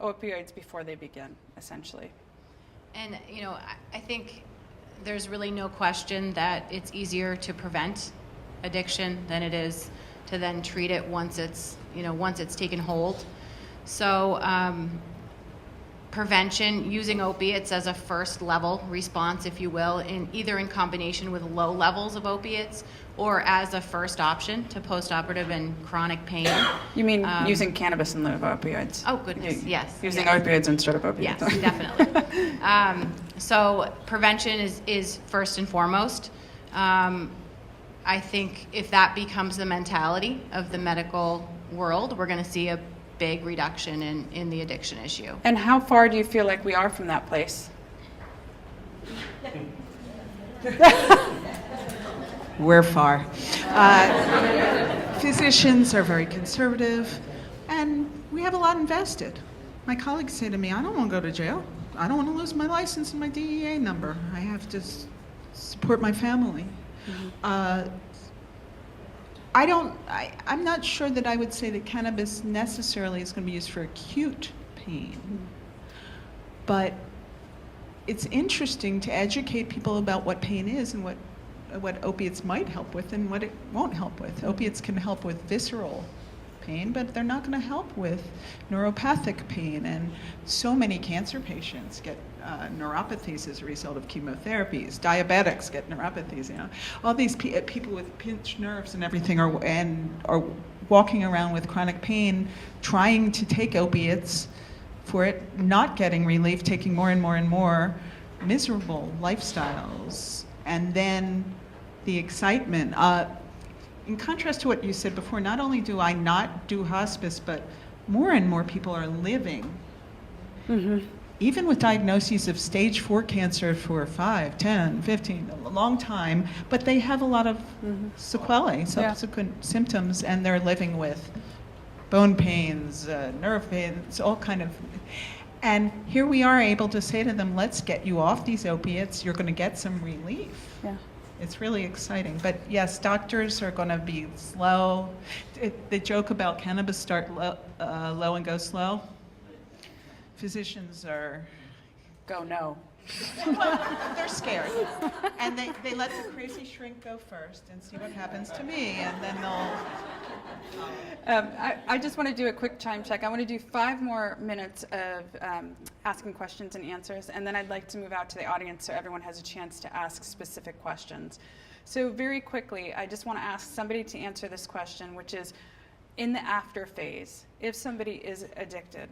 opioids before they begin, essentially. And you know, I think there's really no question that it's easier to prevent addiction than it is to then treat it once it's taken hold. So prevention, using opiates as a first level response, if you will, either in combination with low levels of opiates or as a first option to postoperative and chronic pain. You mean using cannabis in lieu of opioids? Oh, goodness, yes. Using yes. opioids instead of opioids. Yes, definitely. So prevention is first and foremost. I think if that becomes the mentality of the medical world, we're going to see a big reduction in the addiction issue. And how far do you feel like we are from that place? We're far. Physicians are very conservative, and we have a lot invested. My colleagues say to me, I don't want to go to jail. I don't want to lose my license and my DEA number. I have to support my family. Mm-hmm. I'm not sure that I would say that cannabis necessarily is going to be used for acute pain. But it's interesting to educate people about what pain is and what opiates might help with and what it won't help with. Opiates can help with visceral pain, but they're not going to help with neuropathic pain. And so many cancer patients get neuropathies as a result of chemotherapies. Diabetics get neuropathies. All these people with pinched nerves and everything are walking around with chronic pain, trying to take opiates for it, not getting relief, taking more and more and more, miserable lifestyles, and then the excitement. In contrast to what you said before, not only do I not do hospice, but more and more people are living. Mm-hmm. Even with diagnoses of stage 4 cancer for 5, 10, 15, a long time, but they have a lot of sequelae, subsequent symptoms, and they're living with bone pains, nerve pains, all kind of. And here we are able to say to them, let's get you off these opiates, you're going to get some relief. Yeah. It's really exciting. But yes, doctors are going to be slow. The joke about cannabis, start low and go slow. Physicians are go no. Well, they're scared. And they let the crazy shrink go first and see what happens to me, and then they'll... I just want to do a quick time check. I want to do 5 more minutes of asking questions and answers, and then I'd like to move out to the audience so everyone has a chance to ask specific questions. So very quickly, I just want to ask somebody to answer this question, which is, in the after phase, if somebody is addicted,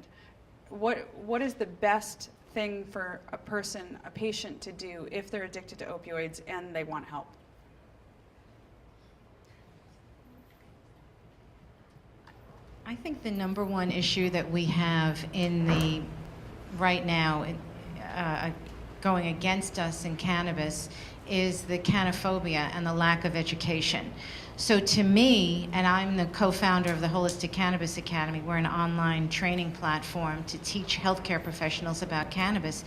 what is the best thing for a patient to do if they're addicted to opioids and they want help? I think the number one issue that we have right now going against us in cannabis is the canophobia and the lack of education. So to me, and I'm the co-founder of the Holistic Cannabis Academy, we're an online training platform to teach healthcare professionals about cannabis.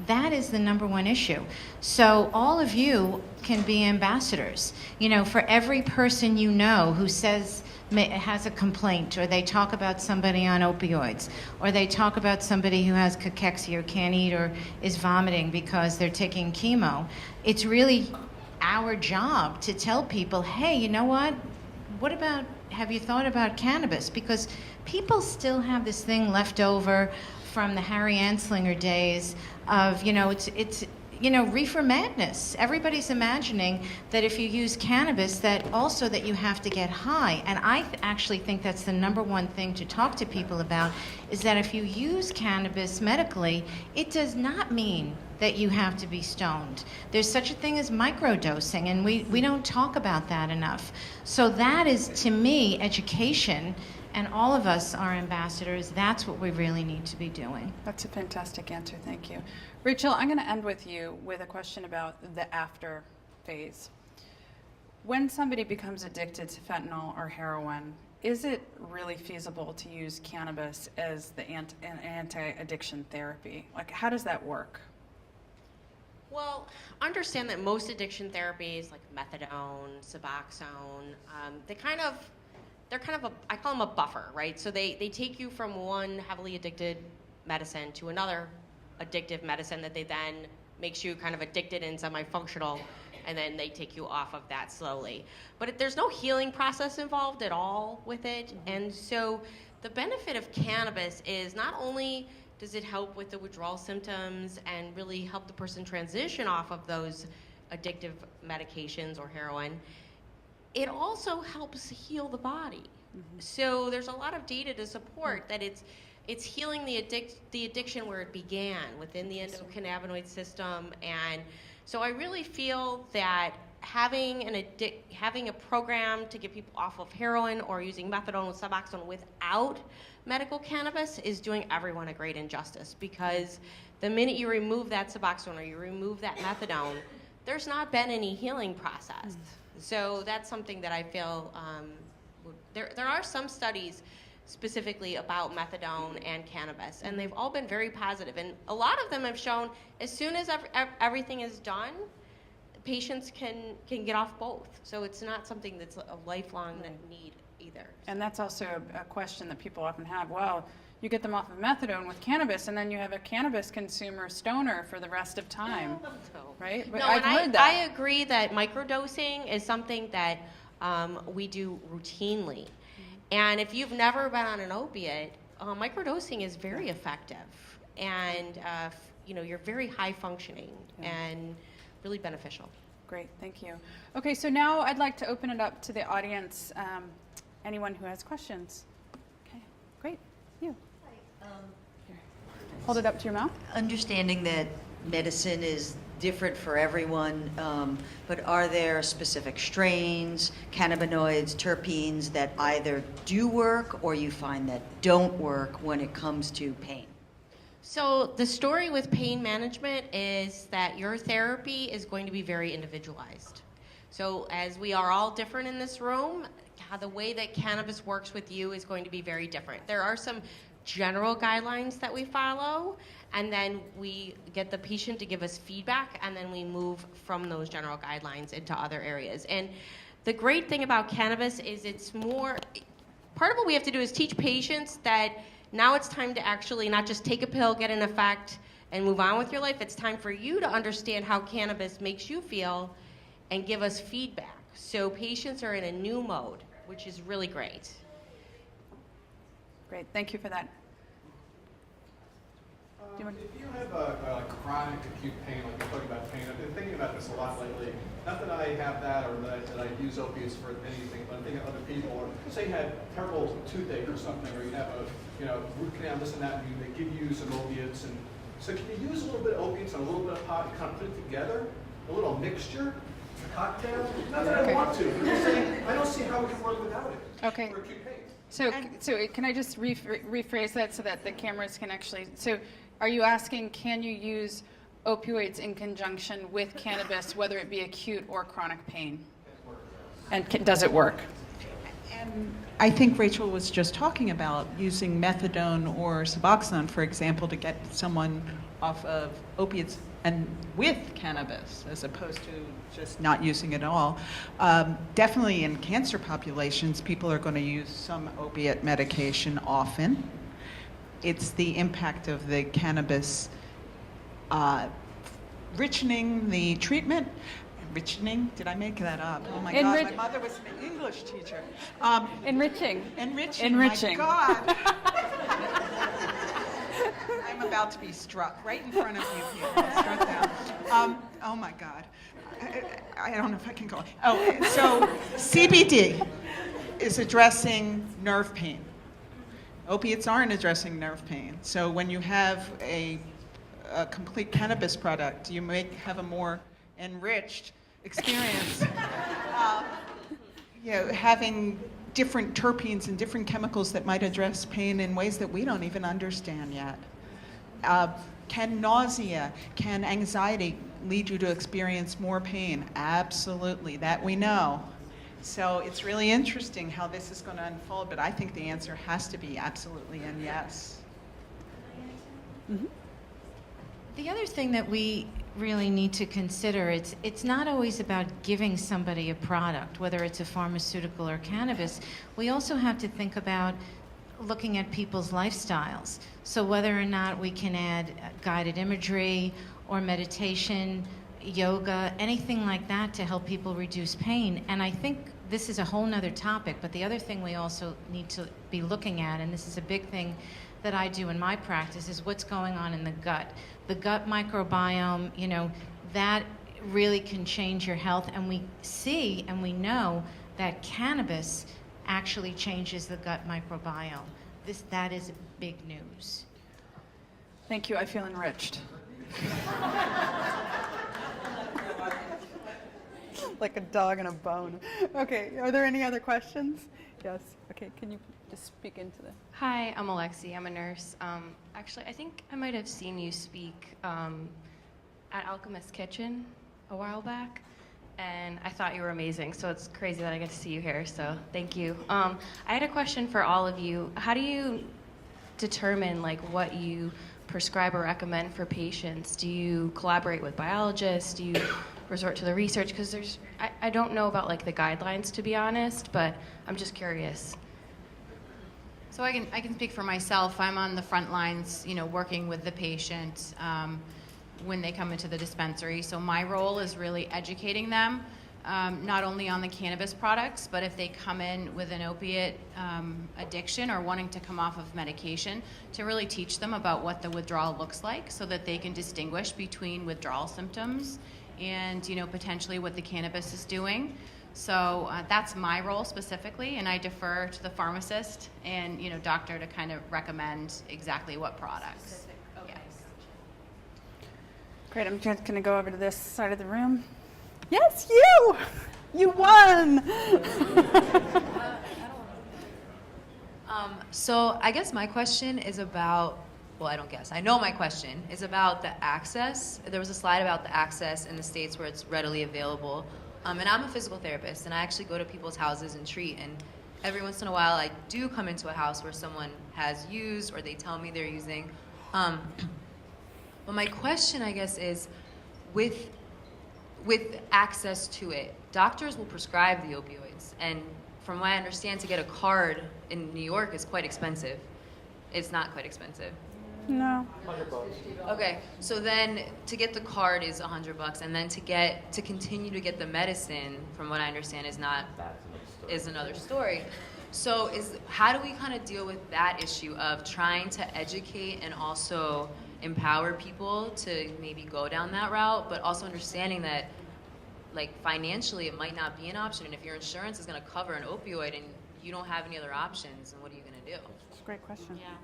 That is the number one issue. So all of you can be ambassadors. For every person you know who says has a complaint, or they talk about somebody on opioids, or they talk about somebody who has cachexia or can't eat or is vomiting because they're taking chemo, it's really our job to tell people, hey, you know what have you thought about cannabis? Because people still have this thing left over from the Harry Anslinger days of, it's reefer madness. Everybody's imagining that if you use cannabis that you have to get high. And I actually think that's the number one thing to talk to people about, is that if you use cannabis medically, it does not mean that you have to be stoned. There's such a thing as microdosing, and we don't talk about that enough. So that is, to me, education, and all of us are ambassadors. That's what we really need to be doing. That's a fantastic answer, thank you. Rachel, I'm going to end with you with a question about the after phase. When somebody becomes addicted to fentanyl or heroin, is it really feasible to use cannabis as an anti-addiction therapy? Like, how does that work? Well, understand that most addiction therapies like methadone, Suboxone, they're kind of I call them a buffer, right? So they take you from one heavily addicted medicine to another addictive medicine that they then makes you kind of addicted and semi-functional, and then they take you off of that slowly. But there's no healing process involved at all with it, and so the benefit of cannabis is not only does it help with the withdrawal symptoms and really help the person transition off of those addictive medications or heroin, it also helps heal the body. So there's a lot of data to support that it's healing the addiction where it began, within the endocannabinoid system. And so I really feel that having a program to get people off of heroin or using methadone with Suboxone without medical cannabis is doing everyone a great injustice, because the minute you remove that Suboxone or you remove that methadone, there's not been any healing process. So that's something that I feel, there are some studies specifically about methadone and cannabis, and they've all been very positive. And a lot of them have shown as soon as everything is done, patients can get off both. So it's not something that's a lifelong need either. And that's also a question that people often have. Well, you get them off of methadone with cannabis, and then you have a cannabis consumer stoner for the rest of time, right? But No, I've heard that. I agree that microdosing is something that we do routinely. And if you've never been on an opiate, microdosing is very effective. And you're very high functioning and really beneficial. Great, thank you. Okay, so now I'd like to open it up to the audience. Anyone who has questions? Okay, great. You. Here. Hold it up to your mouth. Understanding that medicine is different for everyone, but are there specific strains, cannabinoids, terpenes that either do work or you find that don't work when it comes to pain? So the story with pain management is that your therapy is going to be very individualized. So as we are all different in this room, how the way that cannabis works with you is going to be very different. There are some general guidelines that we follow, and then we get the patient to give us feedback, and then we move from those general guidelines into other areas. And the great thing about cannabis is it's more, part of what we have to do is teach patients that now it's time to actually not just take a pill, get an effect, and move on with your life. It's time for you to understand how cannabis makes you feel and give us feedback. So patients are in a new mode, which is really great. Great, thank you for that. If you have a chronic acute pain, like you're talking about pain, I've been thinking about this a lot lately. Not that I have that or that I use opiates for anything, but I'm thinking of other people. Or say you had terrible toothache or something, or you have a root canal, this and that, and they give you some opiates. And so can you use a little bit of opiates and a little bit of pot and kind of put it together, a little mixture, a cocktail? Not that I want to, but I'm just saying I don't see how we can work without it Okay. for acute pain. So can I just rephrase that so that the cameras can actually, so are you asking, can you use opioids in conjunction with cannabis, whether it be acute or chronic pain? And does it work? And I think Rachel was just talking about using methadone or Suboxone, for example, to get someone off of opiates and with cannabis, as opposed to just not using it at all. Definitely in cancer populations, people are going to use some opiate medication often. It's the impact of the cannabis richening the treatment. Richening? Did I make that up? Oh my God, my mother was an English teacher. Enriching. Enriching. My God. I'm about to be struck right in front of you here. Struck down. Oh my God. I don't know if I can go. Oh, so CBD is addressing nerve pain. Opiates aren't addressing nerve pain. So when you have a complete cannabis product, you may have a more enriched experience. Having different terpenes and different chemicals that might address pain in ways that we don't even understand yet. Can nausea, can anxiety lead you to experience more pain? Absolutely, that we know. So it's really interesting how this is going to unfold, but I think the answer has to be absolutely and yes. Mm-hmm. The other thing that we really need to consider, it's not always about giving somebody a product, whether it's a pharmaceutical or cannabis. We also have to think about looking at people's lifestyles. So whether or not we can add guided imagery or meditation, yoga, anything like that to help people reduce pain. And I think this is a whole nother topic, but the other thing we also need to be looking at, and this is a big thing that I do in my practice, is what's going on in the gut. The gut microbiome, you know, that really can change your health, and we see and we know that cannabis actually changes the gut microbiome. That is big news. Thank you. I feel enriched. Like a dog and a bone. Okay, are there any other questions? Yes. Okay, can you just speak into the... Hi, I'm Alexi. I'm a nurse. Actually, I think I might have seen you speak at Alchemist Kitchen a while back, and I thought you were amazing, so it's crazy that I get to see you here, so thank you. I had a question for all of you. How do you determine like what you prescribe or recommend for patients? Do you collaborate with biologists? Do you resort to the research? Because I don't know about like the guidelines, to be honest, but I'm just curious. So I can speak for myself. I'm on the front lines, you know, working with the patient when they come into the dispensary. So my role is really educating them, not only on the cannabis products, but if they come in with an opiate addiction or wanting to come off of medication, to really teach them about what the withdrawal looks like so that they can distinguish between withdrawal symptoms and, you know, potentially what the cannabis is doing. So that's my role specifically, and I defer to the pharmacist and, you know, doctor to kind of recommend exactly what products. Okay. Yes. Great, I'm just going to go over to this side of the room. Yes, you! You won! So I guess my question is about, well, I don't guess. I know my question is about the access. There was a slide about the access in the states where it's readily available. And I'm a physical therapist, and I actually go to people's houses and treat. And every once in a while, I do come into a house where someone has used or they tell me they're using. But my question, I guess, is with access to it, doctors will prescribe the opioids. And from what I understand, to get a card in New York is quite expensive. It's not quite expensive. No. Okay, so then to get the card is $100, and then to continue to get the medicine, from what I understand, is another story. So how do we kind of deal with that issue of trying to educate and also empower people to maybe go down that route, but also understanding that, like, financially it might not be an option, and if your insurance is going to cover an opioid and you don't have any other options, then what are you going to do? That's a great question. Yeah.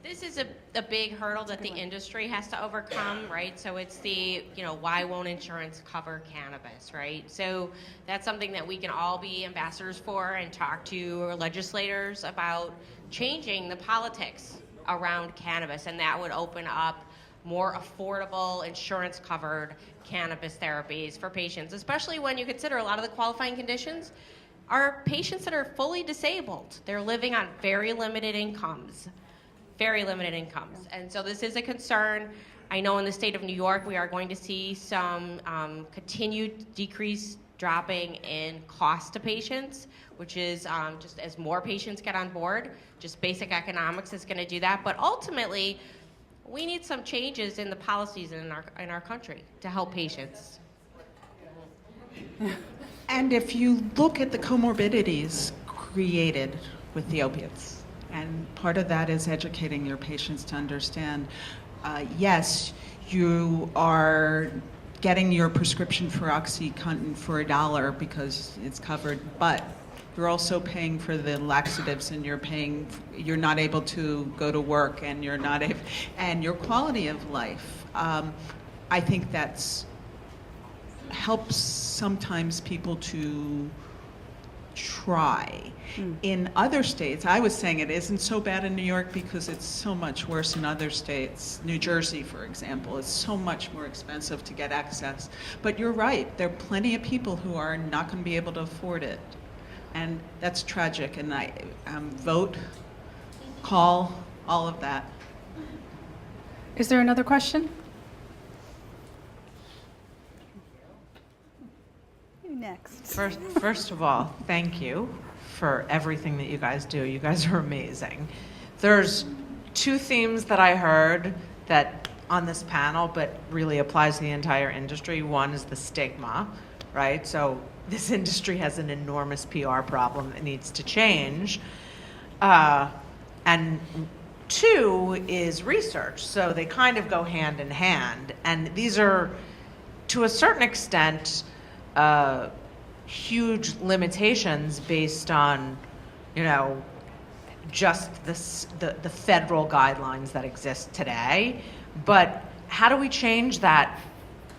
This is a big hurdle that the industry has to overcome, right? So it's the, you know, why won't insurance cover cannabis, right? So that's something that we can all be ambassadors for and talk to legislators about changing the politics around cannabis, and that would open up more affordable insurance-covered cannabis therapies for patients, especially when you consider a lot of the qualifying conditions are patients that are fully disabled. They're living on very limited incomes. And so this is a concern. I know in the state of New York, we are going to see some continued decrease dropping in cost to patients, which is just as more patients get on board, just basic economics is going to do that. But ultimately, we need some changes in the policies in our country to help patients. And if you look at the comorbidities created with the opiates, and part of that is educating your patients to understand, yes, you are getting your prescription for OxyContin for $1 because it's covered, but you're also paying for the laxatives, and you're not able to go to work, and and your quality of life. I think that's helps sometimes people to try. In other states, I was saying it isn't so bad in New York because it's so much worse in other states. New Jersey, for example, is so much more expensive to get access. But you're right, there are plenty of people who are not going to be able to afford it. And that's tragic. And I vote, call, all of that. Is there another question? Next. First of all, thank you for everything that you guys do. You guys are amazing. There's two themes that I heard that on this panel, but really applies to the entire industry. One is the stigma, right? So this industry has an enormous PR problem that needs to change. And two is research. So they kind of go hand in hand. And these are, to a certain extent, huge limitations based on, just the federal guidelines that exist today. But how do we change that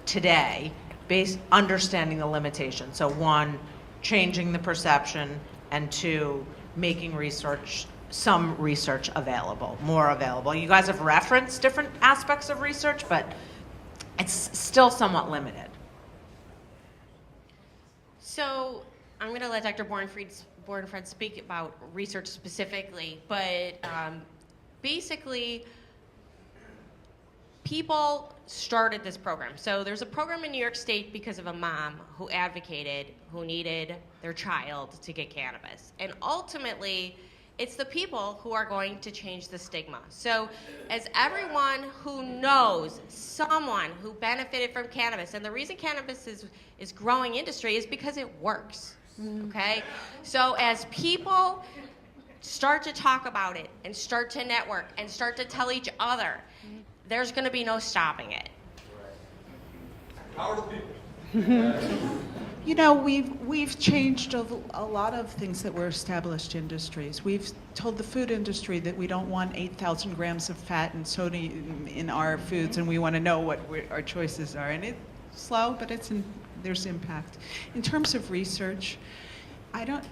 today, understanding the limitations? So one, changing the perception, and two, making some research available, more available. You guys have referenced different aspects of research, but it's still somewhat limited. So I'm going to let Dr. Bornfriend speak about research specifically, but basically, people started this program. So there's a program in New York State because of a mom who advocated, who needed their child to get cannabis. And ultimately, it's the people who are going to change the stigma. So as everyone who knows someone who benefited from cannabis, and the reason cannabis is growing industry is because it works, okay? So as people start to talk about it and start to network and start to tell each other, there's gonna be no stopping it. Power to people. We've changed a lot of things that were established industries. We've told the food industry that we don't want 8,000 grams of fat and sodium in our foods, and we want to know what our choices are. And it's slow, but there's impact. In terms of research,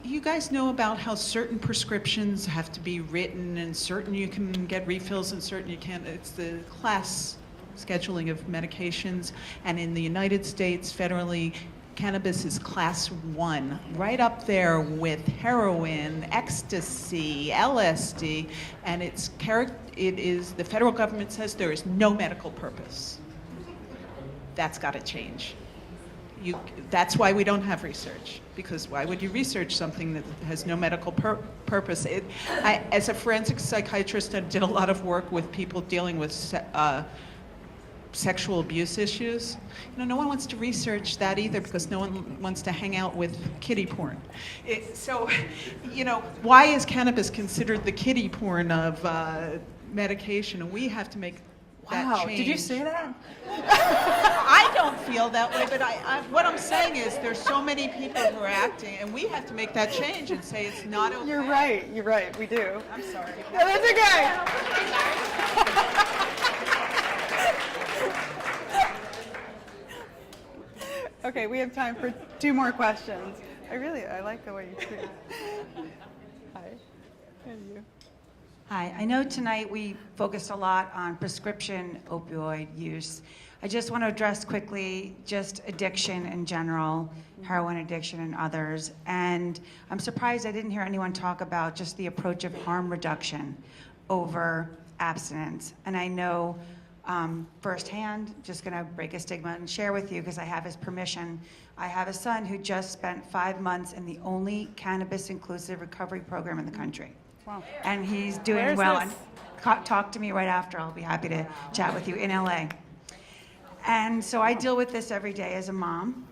you guys know about how certain prescriptions have to be written, and certain you can get refills and certain you can't. It's the class scheduling of medications, and in the United States, federally, cannabis is class 1, right up there with heroin, ecstasy, LSD, and the federal government says there is no medical purpose. That's got to change. That's why we don't have research, because why would you research something that has no medical purpose? As a forensic psychiatrist, I did a lot of work with people dealing with sexual abuse issues. No one wants to research that either, because no one wants to hang out with kiddie porn. Why is cannabis considered the kiddie porn of medication? And we have to make that change. Did you say that? I don't feel that way, but what I'm saying is there's so many people who are acting, and we have to make that change and say it's not okay. You're right, we do. I'm sorry. No, that's okay. Okay, we have time for 2 more questions. I like the way you speak. Hi. And you. Hi, I know tonight we focused a lot on prescription opioid use. I just want to address quickly just addiction in general, heroin addiction and others. And I'm surprised I didn't hear anyone talk about just the approach of harm reduction over abstinence. And I know firsthand, just going to break a stigma and share with you, because I have his permission. I have a son who just spent 5 months in the only cannabis-inclusive recovery program in the country. Wow. And he's doing Where's well. this? And talk to me right after. I'll be happy to chat with you in LA. And so I deal with this every day as a mom.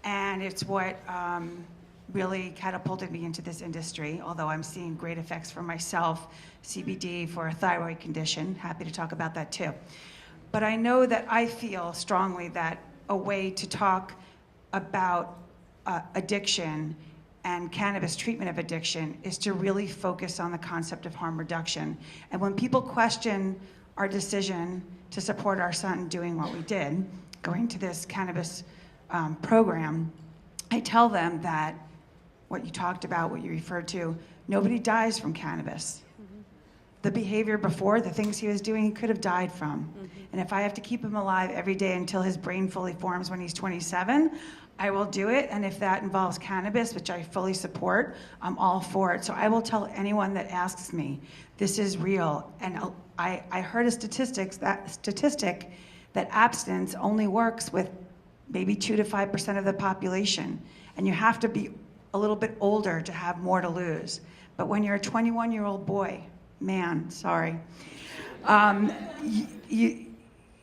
And it's what really catapulted me into this industry, although I'm seeing great effects for myself, CBD for a thyroid condition. Happy to talk about that too. But I know that I feel strongly that a way to talk about addiction and cannabis treatment of addiction is to really focus on the concept of harm reduction. And when people question our decision to support our son doing what we did, going to this cannabis program, I tell them that what you talked about, what you referred to, nobody dies from cannabis. The behavior before, the things he was doing, he could have died from. And if I have to keep him alive every day until his brain fully forms when he's 27, I will do it. And if that involves cannabis, which I fully support, I'm all for it. So I will tell anyone that asks me, this is real. And I heard a statistic that abstinence only works with maybe 2 to 5% of the population. And you have to be a little bit older to have more to lose. But when you're a 21-year-old boy, man, sorry,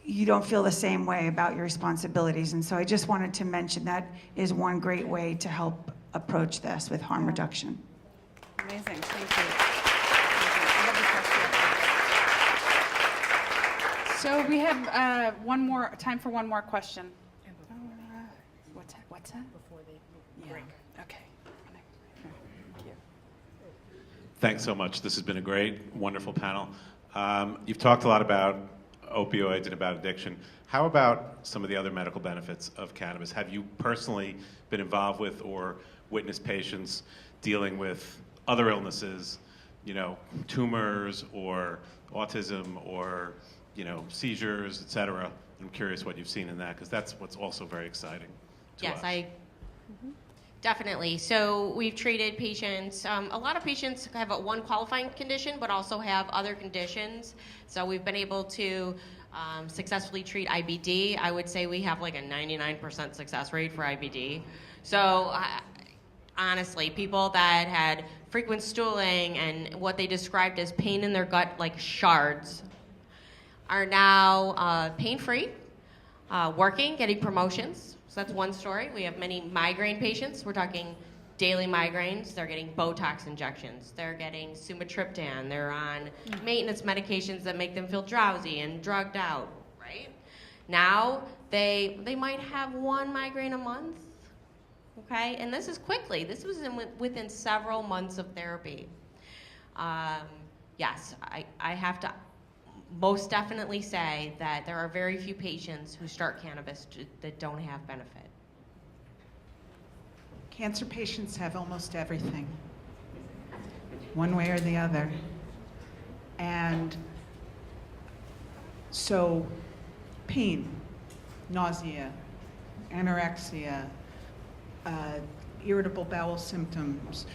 you don't feel the same way about your responsibilities. And so I just wanted to mention that is one great way to help approach this with harm reduction. Amazing, thank you. So we have time for one more question. What's that? Before they break. Okay. Thank you. Thanks so much. This has been a great, wonderful panel. You've talked a lot about opioids and about addiction. How about some of the other medical benefits of cannabis? Have you personally been involved with or witnessed patients dealing with other illnesses, tumors or autism or, seizures, et cetera? I'm curious what you've seen in that, because that's what's also very exciting to us. Yes, definitely. So we've treated patients. A lot of patients have one qualifying condition, but also have other conditions. So we've been able to successfully treat IBD. I would say we have like a 99% success rate for IBD. So honestly, people that had frequent stooling and what they described as pain in their gut, like shards, are now pain-free, working, getting promotions. So that's one story. We have many migraine patients. We're talking daily migraines. They're getting Botox injections. They're getting sumatriptan. They're on maintenance medications that make them feel drowsy and drugged out, right? Now, they might have one migraine a month, okay? And this is quickly. This was within several months of therapy. Yes, I have to most definitely say that there are very few patients who start cannabis that don't have benefit. Cancer patients have almost everything, one way or the other. And so pain, nausea, anorexia, irritable bowel symptoms,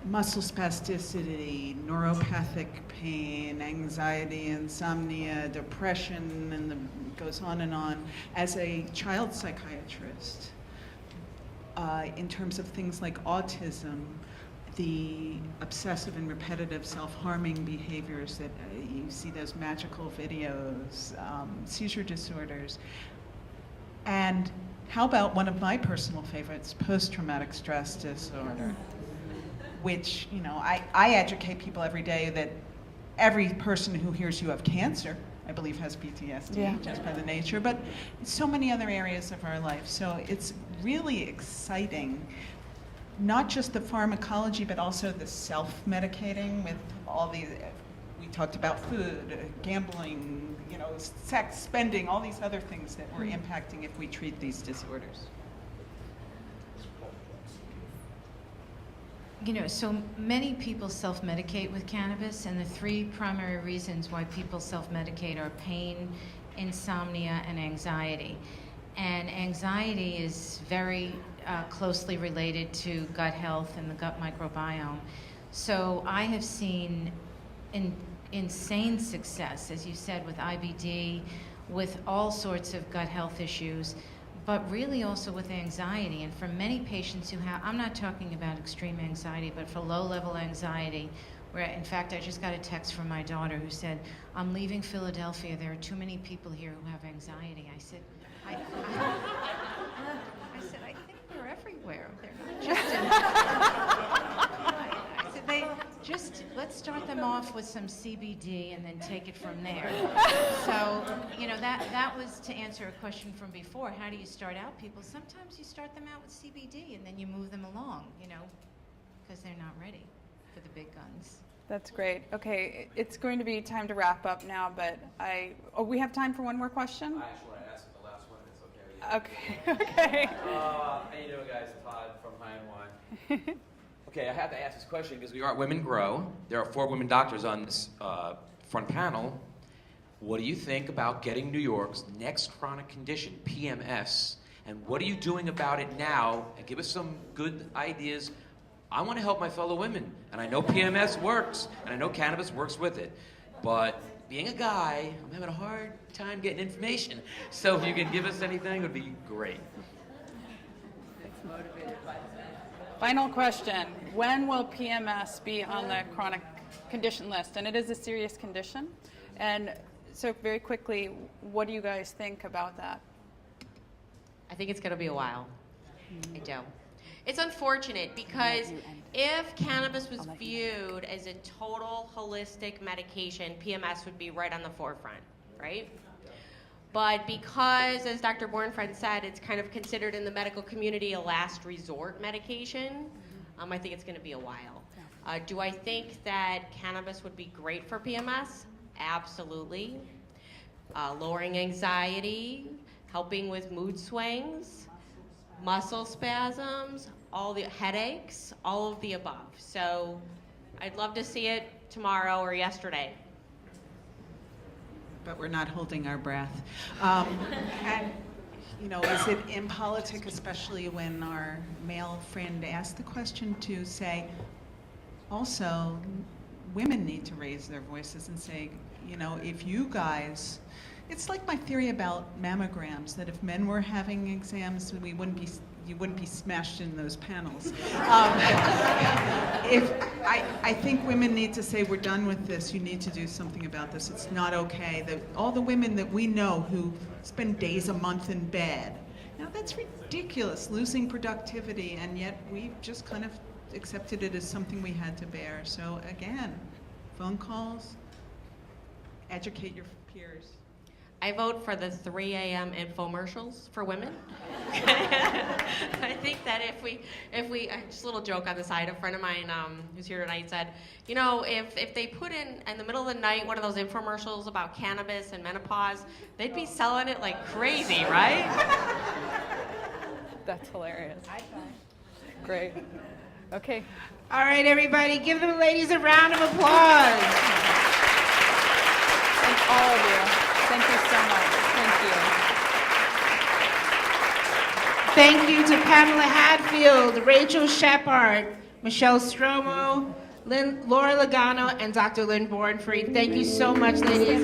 muscle spasticity, neuropathic pain, anxiety, insomnia, depression, and it goes on and on. As a child psychiatrist, in terms of things like autism, the obsessive and repetitive self-harming behaviors that you see those magical videos, seizure disorders, and how about one of my personal favorites, post-traumatic stress disorder, which, I educate people every day that every person who hears you have cancer, I believe, has PTSD just by the nature, but so many other areas of our life. So it's really exciting, not just the pharmacology, but also the self-medicating with all these, we talked about food, gambling, sex, spending, all these other things that we're impacting if we treat these disorders. So many people self-medicate with cannabis, and the three primary reasons why people self-medicate are pain, insomnia, and anxiety. And anxiety is very closely related to gut health and the gut microbiome. So I have seen insane success, as you said, with IBD, with all sorts of gut health issues, but really also with anxiety. And for many patients who have, I'm not talking about extreme anxiety, but for low-level anxiety, where in fact I just got a text from my daughter who said, I'm leaving Philadelphia, there are too many people here who have anxiety. I said, I think they're everywhere. They're not just in I said, let's start them off with some CBD and then take it from there. So, that was to answer a question from before. How do you start out people? Sometimes you start them out with CBD and then you move them along, because they're not ready for the big guns. That's great. Okay, it's going to be time to wrap up now, but we have time for one more question? I actually want to ask the last one, if it's okay with you. Okay. How you doing, guys? Todd from High and Wine. Okay, I have to ask this question because we are at Women Grow. There are 4 women doctors on this front panel. What do you think about getting New York's next chronic condition, PMS, and what are you doing about it now? And give us some good ideas. I want to help my fellow women, and I know PMS works, and I know cannabis works with it, but being a guy, I'm having a hard time getting information. So if you can give us anything, it would be great. Final question. When will PMS be on the chronic condition list? And it is a serious condition. And So very quickly, what do you guys think about that? I think it's going to be a while. I do. It's unfortunate because if cannabis was viewed as a total holistic medication, PMS would be right on the forefront, right? But because, as Dr. Bornfriend said, it's kind of considered in the medical community a last resort medication, I think it's going to be a while. Do I think that cannabis would be great for PMS? Absolutely. Lowering anxiety, helping with mood swings, muscle spasms, all the headaches, all of the above. So I'd love to see it tomorrow or yesterday. But we're not holding our breath. And, you know, is it impolitic, especially when our male friend asked the question, to say, also, women need to raise their voices and say, you know, if you guys, it's like my theory about mammograms, that if men were having exams, you wouldn't be smashed in those panels. I think women need to say, we're done with this, you need to do something about this, it's not okay. All the women that we know who spend days a month in bed, now that's ridiculous, losing productivity, and yet we've just kind of accepted it as something we had to bear. So again, phone calls, educate your peers. I vote for the 3 a.m. infomercials for women. I think that if we, just a little joke on the side, a friend of mine who's here tonight said, you know, if they put in the middle of the night one of those infomercials about cannabis and menopause, they'd be selling it like crazy, right? That's hilarious. Great. Okay. All right, everybody, give the ladies a round of applause. Thank all of you. Thank you so much. Thank you. Thank you to Pamela Hadfield, Rachel Schepart, Michelle Stormo, Laura Lagano, and Dr. Lynn Bornfriend. Thank you so much, ladies.